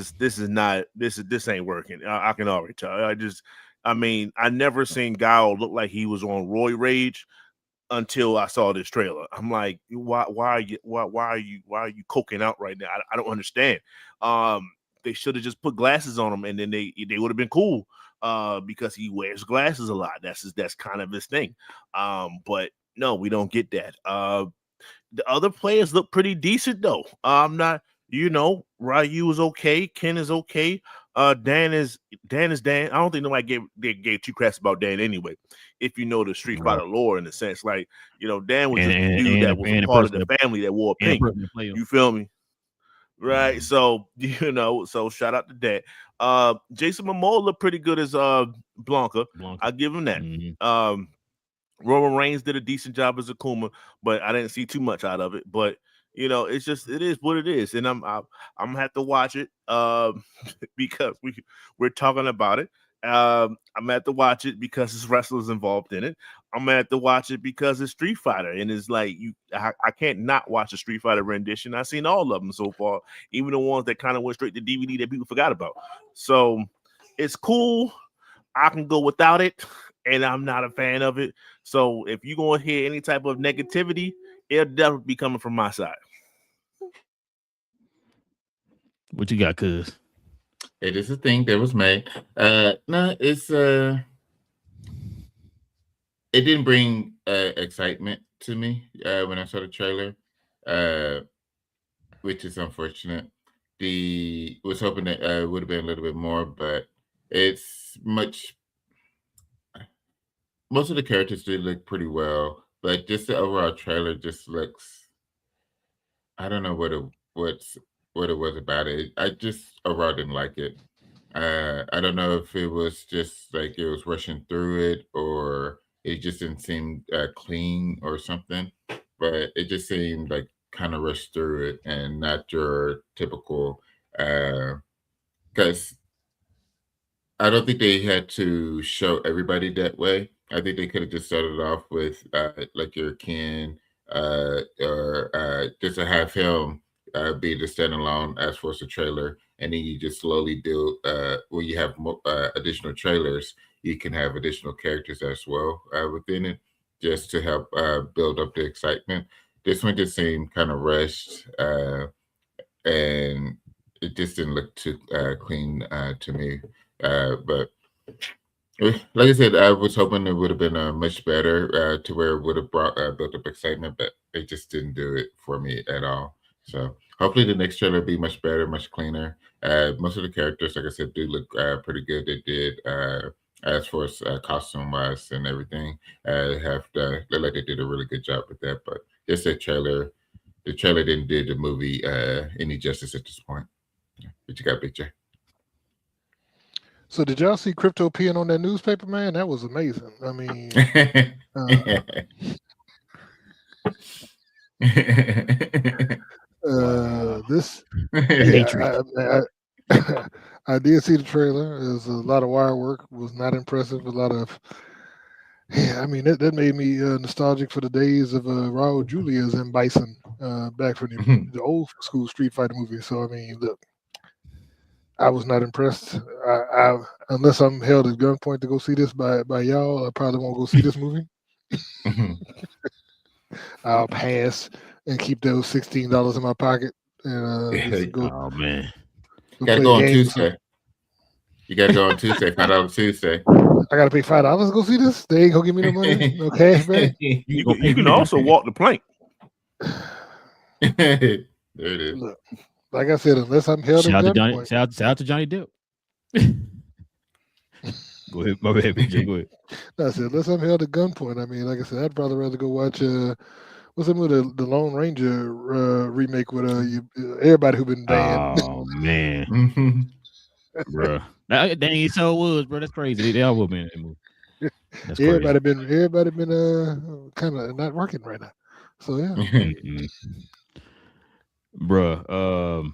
ain't working. I can already tell. I never seen Guile look like he was on Roy Rage until I saw this trailer. I'm like, why are you coking out right now? I don't understand. They should have just put glasses on him, and then they would have been cool. Because he wears glasses a lot. That's kind of his thing. But no, we don't get that. The other players look pretty decent though. Ryu is okay, Ken is okay. Dan is Dan. I don't think nobody gave two craps about Dan anyway. If you know the Street Fighter lore in a sense, like Dan was just a dude that was a part of the family that wore pink. You feel me? Right. So so shout out to that. Jason Momoa looked pretty good as Blanca. I'll give him that. Mm-hmm. Roman Reigns did a decent job as Akuma, but I didn't see too much out of it. But it is what it is, and I'm gonna have to watch it because we're talking about it. I'm gonna have to watch it because there's wrestlers involved in it. I'm gonna have to watch it because it's Street Fighter, and it's like I can't not watch a Street Fighter rendition. I've seen all of them so far, even the ones that kind of went straight to DVD that people forgot about. So it's cool. I can go without it, and I'm not a fan of it. So if you're gonna hear any type of negativity, it'll definitely be coming from my side. What you got, cuz? It is a thing that was made. No, it's it didn't bring excitement to me when I saw the trailer, which is unfortunate. Was hoping that would have been a little bit more, but it's much. Most of the characters do look pretty well, but just the overall trailer just looks. I don't know what it was about it. I just overall didn't like it. I don't know if it was just like it was rushing through it or it just didn't seem clean or something, but it just seemed like kind of rushed through it and not your typical. Because I don't think they had to show everybody that way. I think they could have just started off with like your Ken or just to have him be the standalone as for the trailer, and then you just slowly build. When you have additional trailers, you can have additional characters as well within it. just to help build up the excitement. This one just seemed kind of rushed, and it just didn't look too clean to me. But like I said, I was hoping it would have been much better to where it would have brought built up excitement, but it just didn't do it for me at all. So hopefully the next trailer will be much better, much cleaner. Most of the characters, like I said, do look pretty good. They did. As for costume wise and everything, look like they did a really good job with that. But just the trailer didn't do the movie any justice at this point. Yeah. What you got, Big J? So did y'all see Crypto peeing on that newspaper, man? That was amazing. I mean, this I did see the trailer. There's a lot of wire work. Was not impressive. A lot of I mean that made me nostalgic for the days of Raul Julia's and Bison back from the old school Street Fighter movie. So I mean, look, I was not impressed. I unless I'm held at gunpoint to go see this by y'all, I probably won't go see this movie. I'll pass and keep those $16 in my pocket and go. Oh man, you gotta go on Tuesday. You gotta go on Tuesday. $5 Tuesday. I gotta pay $5 to go see this. They ain't gonna give me no money, no cash back. You can also walk the plank. There it is. Look, like I said, unless I'm held at gunpoint. Shout out to Johnny Depp. Go ahead, BJ. Go ahead. I said, unless I'm held at gunpoint. I mean, like I said, I'd probably rather go watch what's the movie, the Lone Ranger remake with everybody who been banned. Oh man, bro, that ain't so was, bro. That's crazy. They all will be in that movie. That's everybody been kind of not working right now. So yeah, bro.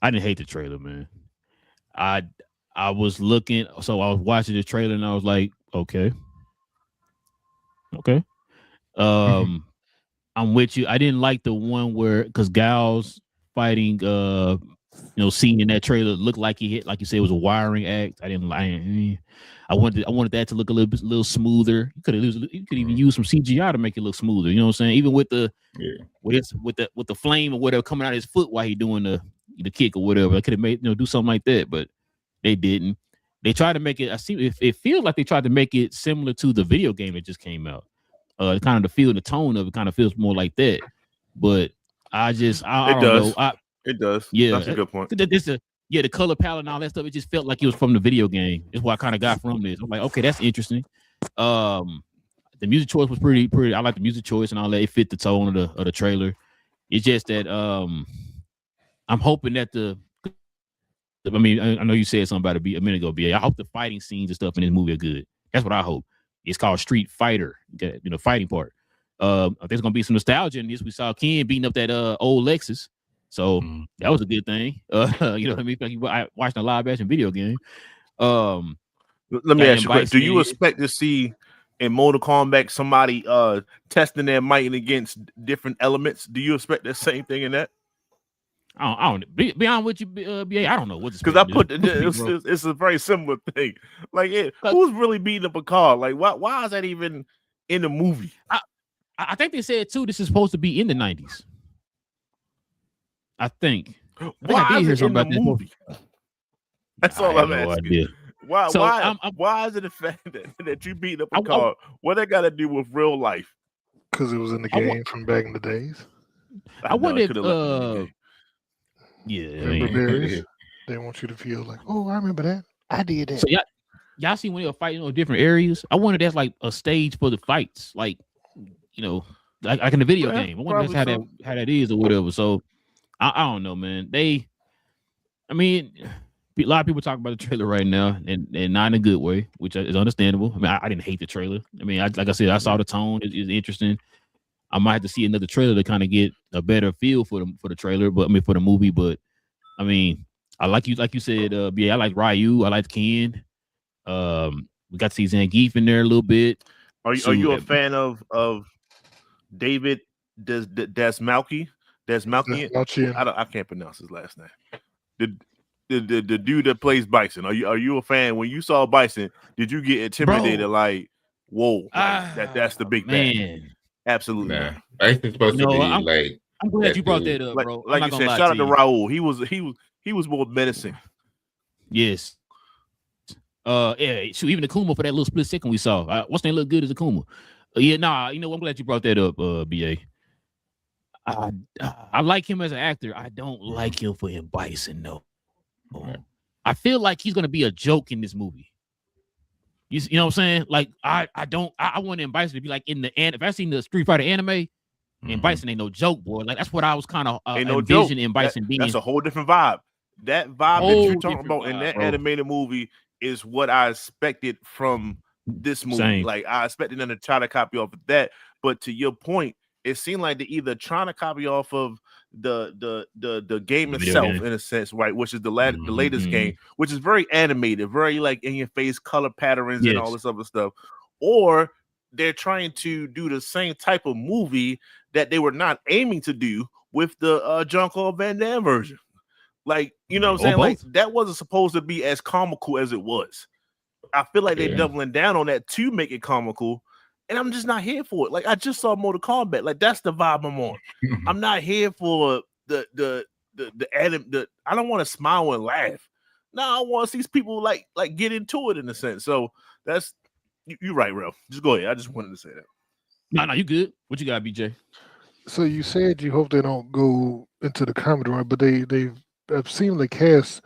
I didn't hate the trailer, man. I was looking, so I was watching the trailer and I was like, okay. I'm with you. I didn't like the one where because Gal's fighting scene in that trailer looked like he hit, like you said, it was a wiring act. I didn't like. I wanted that to look a little smoother. You could even use some CGI to make it look smoother. You know what I'm saying? Even with the with the flame or whatever coming out of his foot while he doing the kick or whatever. I could have made do something like that, but they didn't. They tried to make it. I see. It feels like they tried to make it similar to the video game that just came out. Kind of the feel and the tone of it kind of feels more like that. But I don't know. It does. Yeah, that's a good point. The color palette and all that stuff. It just felt like it was from the video game. That's what I kind of got from this. I'm like, okay, that's interesting. The music choice was pretty. I like the music choice and all that. It fit the tone of the trailer. It's just that I'm hoping that I mean, I know you said something about it a minute ago, BA. I hope the fighting scenes and stuff in this movie are good. That's what I hope. It's called Street Fighter, fighting part. I think there's gonna be some nostalgia in this. We saw Ken beating up that old Lexus, so that was a good thing. You know what I mean? Like watching a live action video game. Let me ask you, do you expect to see in Mortal Kombat somebody testing their might against different elements? Do you expect the same thing in that? I don't be honest with you, BA. I don't know what's because I put it's a very similar thing. Like, who's really beating up a car? Like, why is that even in the movie? I think they said too. This is supposed to be in the 90s. I think. Why I did hear something about the movie? That's all I'm asking. Idea. Why is it the fact that you beat up a car? What that got to do with real life? Because it was in the game from back in the days. I wonder if. Yeah, they want you to feel like, oh, I remember that. I did that. So y'all see when they were fighting different areas. I wonder that's like a stage for the fights, like like in the video game. I wonder that's how that is or whatever. So I don't know, man. A lot of people talk about the trailer right now, and not in a good way, which is understandable. I mean, I didn't hate the trailer. I mean, like I said, I saw the tone. It's interesting. I might have to see another trailer to kind of get a better feel for the trailer, but for the movie. But I mean, I like you said, I like Ryu, I like Ken. We got to see Zangief in there a little bit. Are you a fan of David Desmalki? I can't pronounce his last name. The dude that plays Bison. Are you a fan? When you saw Bison, did you get intimidated? Bro. Like, whoa, like, that's the big man. bad. Absolutely. Nah, Ice is supposed to be like. I'm glad you brought that up, like, bro. Like you said, shout out to Raul. He was more menacing. Yes. Yeah, shoot, even Akuma for that little split second we saw. What's name look good as Akuma? Yeah, nah, you know, I'm glad you brought that up, BA. I like him as an actor. I don't like him for M. Bison, though. I feel like he's gonna be a joke in this movie. You know what I'm saying? Like, I want M. Bison to be like in the if I seen the Street Fighter anime, M. Bison ain't no joke, boy. Like, that's what I was kind of envisioning M. Bison being. That's a whole different vibe. That vibe that you're talking about in that animated movie is what I expected from this movie. Same. Like, I expected them to try to copy off of that. But to your point, it seemed like they're either trying to copy off of the game itself, in a sense, right? Which is the latest game, which is very animated, very like in your face color patterns and all this other stuff, or they're trying to do the same type of movie that they were not aiming to do with the Jean-Claude Van Damme version. Like, you know what I'm saying? Like, that wasn't supposed to be as comical as it was. I feel like they're doubling down on that to make it comical. And I'm just not here for it. Like, I just saw Mortal Kombat. Like, that's the vibe I'm on. I'm not here for the I don't want to smile and laugh. No, I want to see people like get into it in a sense. So that's you're right, Ralph. Just go ahead. I just wanted to say that. No, you good. What you got, BJ? So you said you hope they don't go into the comedy right, but they've seemingly cast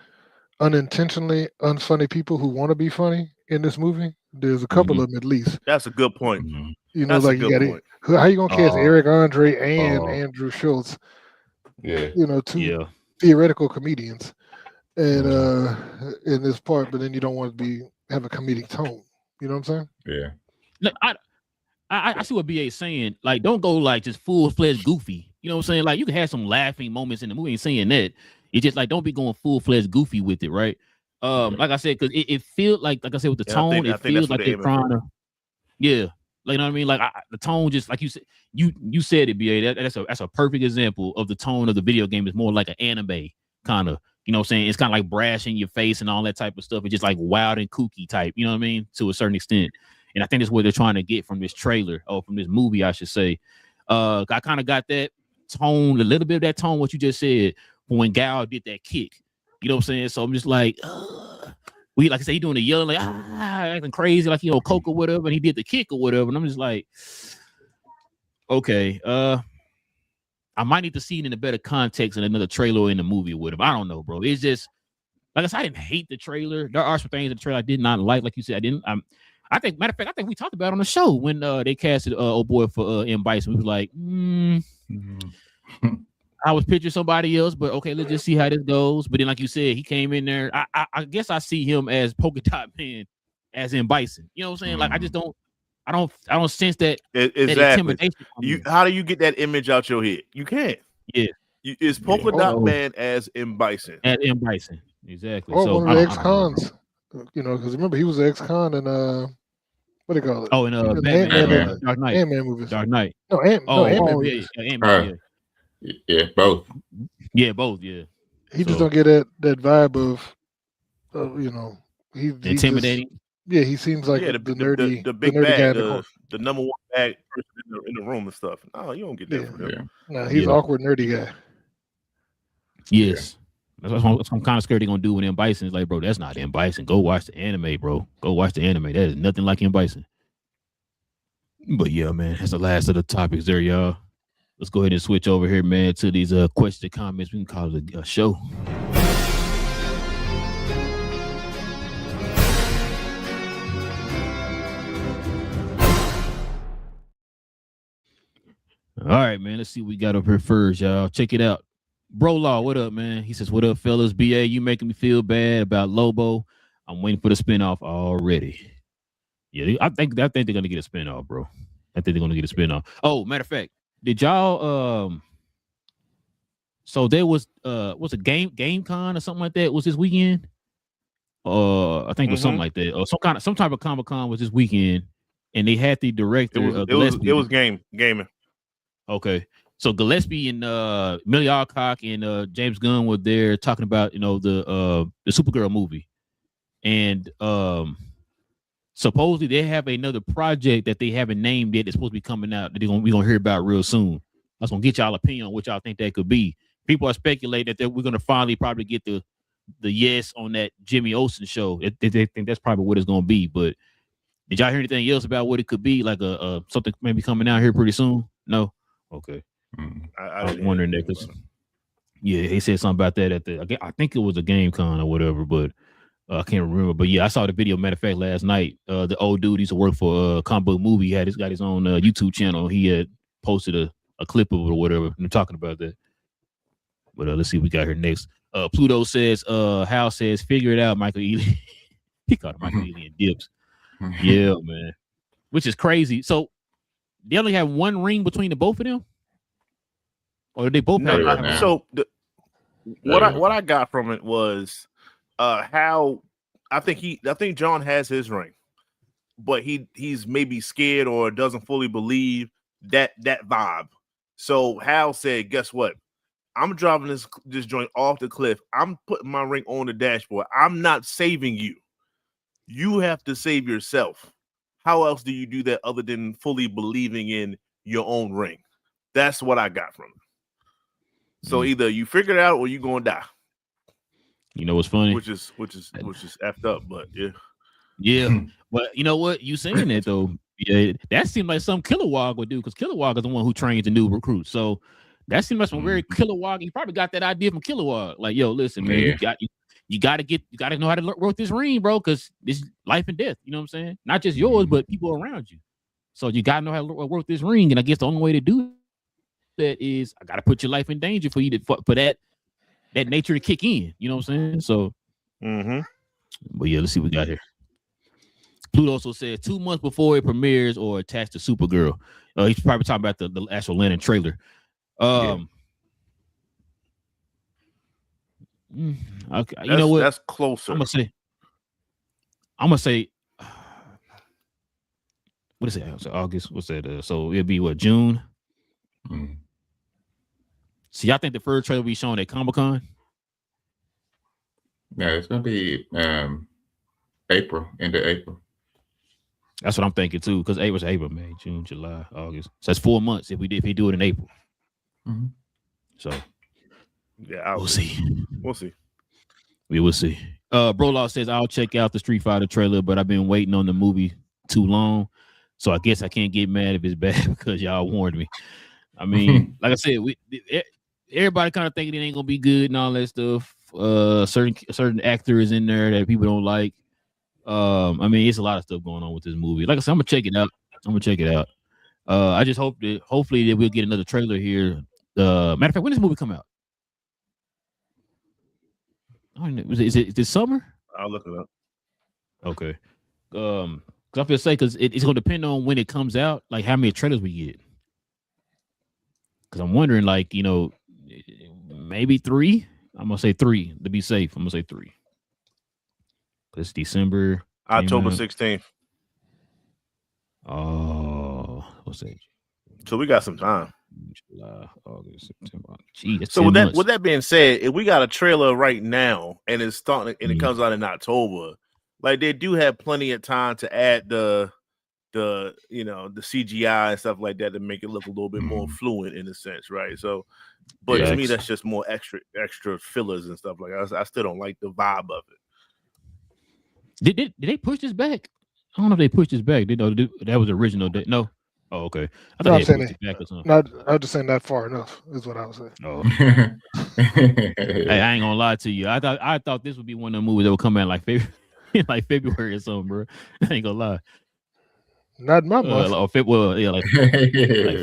unintentionally unfunny people who want to be funny in this movie. There's a couple of them at least. That's a good point. You know, like you got it. How you gonna cast Eric Andre and Andrew Schultz? Yeah, you know, two theoretical comedians, and in this part, but then you don't want to have a comedic tone. You know what I'm saying? Yeah. Look, I see what BA is saying. Like, don't go like just full-fledged goofy. You know what I'm saying? Like, you can have some laughing moments in the movie. Ain't saying that. It's just like, don't be going full-fledged goofy with it, right? Like I said, because it feels like I said, with the tone, it feels like they're trying to, like, you know what I mean? Like, the tone, just like you said, you said it, BA. That's a perfect example of the tone of the video game. Is more like an anime kind of, you know what I'm saying? It's kind of like brash in your face and all that type of stuff. It's just like wild and kooky type, you know what I mean? To a certain extent. And I think that's what they're trying to get from this trailer, or from this movie, I should say. I kind of got that tone, a little bit of that tone, what you just said, when Gal did that kick. You know what I'm saying? So I'm just like, like I said, he doing the yelling, like, acting crazy, like, you know, Coke or whatever, and he did the kick or whatever. And I'm just like, okay, I might need to see it in a better context in another trailer or in the movie or whatever. I don't know, bro. It's just, like I said, I didn't hate the trailer. There are some things in the trailer I did not like you said. I think, matter of fact, I think we talked about it on the show when they casted old boy for M. Bison. We was like, I was picturing somebody else, but okay, let's just see how this goes. But then, like you said, he came in there. I guess I see him as Polka Dot Man, as in Bison. You know what I'm saying? Like, I just don't. I don't sense that. Exactly. That intimidation. How do you get that image out your head? You can't. Yeah. It's Polka Dot Man as M. Bison. As M. Bison. Exactly. Or so one of the ex-cons. You know, because remember he was an ex-con in what do you call it? Oh, in Batman, Dark Knight. Ant-Man movies. Dark Knight. No, Ant-Man movies. Ant-Man, yeah, both. Yeah, both. Yeah. He just don't get that vibe of you know, he intimidating. He seems like the nerdy, the big bag, the number one bag person in the room and stuff. No, you don't get that from him. No, he's an awkward nerdy guy. Yes. That's what I'm kind of scared they're gonna do with M. Bison. It's like, bro, that's not M. Bison. Go watch the anime, bro. Go watch the anime. That is nothing like M. Bison. But yeah, man, that's the last of the topics there, y'all. Let's go ahead and switch over here, man, to these questions and comments. We can call it a show. All right, man. Let's see what we got up here first, y'all. Check it out. Bro Law, what up, man? He says, what up, fellas? BA, you making me feel bad about Lobo. I'm waiting for the spinoff already. Yeah, I think they're gonna get a spinoff, bro. I think they're gonna get a spinoff. Oh, matter of fact, did y'all so there was what's a GameCon or something like that was this weekend? I think it was something like that. Or some type of Comic-Con was this weekend, and they had the director. It was gaming. Okay. So Gillespie and Millie Alcock and James Gunn were there talking about, you know, the Supergirl movie. And supposedly they have another project that they haven't named yet. That's supposed to be coming out that we're gonna hear about real soon. I was gonna get y'all opinion on what y'all think that could be. People are speculating that we're gonna finally probably get the yes on that Jimmy Olsen show. They think that's probably what it's gonna be. But did y'all hear anything else about what it could be? Like a something maybe coming out here pretty soon? No. Okay. I was wondering that because he said something about that at I think it was a game con or whatever, but I can't remember. But yeah, I saw the video. Matter of fact, last night, the old dude used to work for Comic Book Movie. He's got his own YouTube channel. He had posted a clip of it or whatever, and talking about that. But let's see what we got here next. Pluto says, Hal says, figure it out, Michael Ealy. He called him Michael Ealy and Dips. Yeah, man. Which is crazy. So they only have one ring between the both of them? Or they both have so what I got from it was how I think John has his ring, but he's maybe scared or doesn't fully believe that vibe. So Hal said, guess what? I'm driving this joint off the cliff. I'm putting my ring on the dashboard. I'm not saving you. You have to save yourself. How else do you do that other than fully believing in your own ring? That's what I got from it. So either you figure it out or you're gonna die. You know what's funny? Which is effed up, but yeah. Yeah. But you know what? You saying that though, yeah, that seemed like some Kilowog would do, because Kilowog is the one who trains the new recruits. So that seems like some very Kilowog. He probably got that idea from Kilowog. Like, yo, listen, man, you gotta know how to work this ring, bro, because it's life and death. You know what I'm saying? Not just yours, but people around you. So you gotta know how to work this ring. And I guess the only way to do that is I gotta put your life in danger for you to for that nature to kick in. You know what I'm saying? So but yeah, let's see what we got here. Pluto also says 2 months before it premieres or attached to Supergirl. He's probably talking about the actual Lennon trailer. Okay, you know what? That's closer. I'm gonna say what is it? So August. What's that? So it'll be what, June? So y'all think the first trailer will be shown at Comic-Con? Yeah, it's gonna be April, end of April. That's what I'm thinking too, because April, May, June, July, August. So that's 4 months if he do it in April. So yeah, we'll see. We will see. Brolaw says I'll check out the Street Fighter trailer, but I've been waiting on the movie too long, so I guess I can't get mad if it's bad because y'all warned me. I mean, like I said, everybody kind of thinking it ain't gonna be good and all that stuff. Certain actor is in there that people don't like. I mean, it's a lot of stuff going on with this movie. Like I said, I'm gonna check it out. I just hopefully that we'll get another trailer here. Matter of fact, when does this movie come out? Is it this summer? I'll look it up. Okay. Because I feel say because it's gonna depend on when it comes out, like how many trailers we get. Because I'm wondering, like, you know, maybe 3. I'm gonna say 3 to be safe. I'm gonna say 3. It's December, October 16th. Oh, what's that? So we got some time. July, August, September. Gee, that's so with that being said, if we got a trailer right now and it's starting and it comes out in October, like they do have plenty of time to add the CGI and stuff like that to make it look a little bit more fluent in a sense, right? So, but to me, that's just more extra fillers and stuff like that. I still don't like the vibe of it. Did they push this back? I don't know if they pushed this back. That was original. No. Oh, okay. I thought they pushed it back or something. I was just saying not far enough is what I was saying. Oh. Hey, I ain't gonna lie to you. I thought this would be one of the movies that would come out like February or something, bro. I ain't gonna lie. Not my month. Or February, like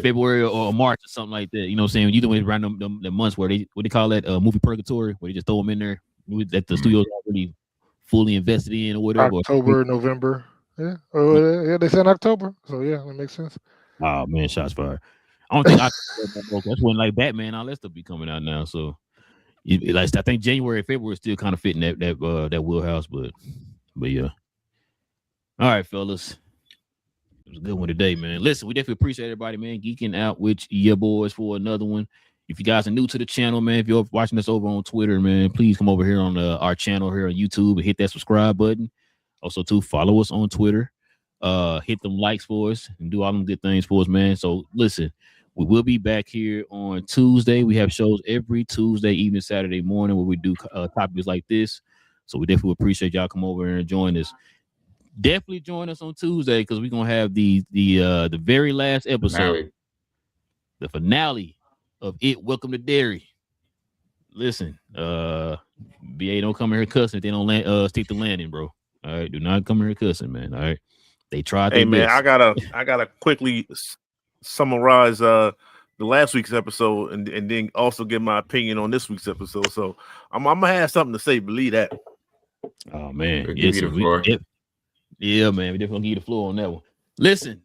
February or March or something like that. You know what I'm saying? You doing around the months where what they call that movie purgatory, where they just throw them in there that the studio's already fully invested in or whatever. October, November. Yeah. Oh, yeah, they said October. So yeah, that makes sense. Oh man, shots fired. I don't think that's when like Batman, all that stuff be coming out now. So I think January, February is still kind of fitting that wheelhouse, but yeah. All right, fellas. It was a good one today, man. Listen, we definitely appreciate everybody, man, geeking out with your boys for another one. If you guys are new to the channel, man, if you're watching us over on Twitter, man, please come over here on our channel here on YouTube and hit that subscribe button. Also, too, follow us on Twitter. hit them likes for us and do all them good things for us, man. So listen, we will be back here on Tuesday. We have shows every Tuesday evening, Saturday morning where we do topics like this. So we definitely appreciate y'all come over and join us. Definitely join us on Tuesday because we're gonna have the very last episode, the finale of It Welcome to Derry. Listen, BA don't come here cussing if they don't stick the landing, bro. All right, do not come here cussing, man. All right, they tried. Hey, man, best. I gotta quickly summarize the last week's episode and then also give my opinion on this week's episode. So I'm gonna have something to say. Believe that. Oh man, yes, yeah, man, we definitely give you the floor on that one. Listen,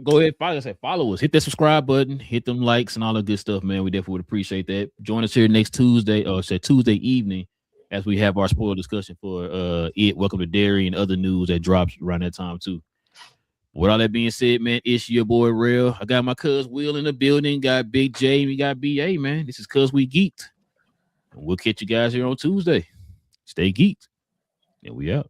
go ahead, follow us, hit that subscribe button, hit them likes and all the good stuff, man. We definitely would appreciate that. Join us here next Tuesday, Tuesday evening, as we have our spoiler discussion for It Welcome to Derry and other news that drops around that time too. With all that being said, man, it's your boy Real. I got my cuz Will in the building, got Big J, and we got BA, man. This is Cuz We Geek'd. And we'll catch you guys here on Tuesday. Stay geeked, and we out.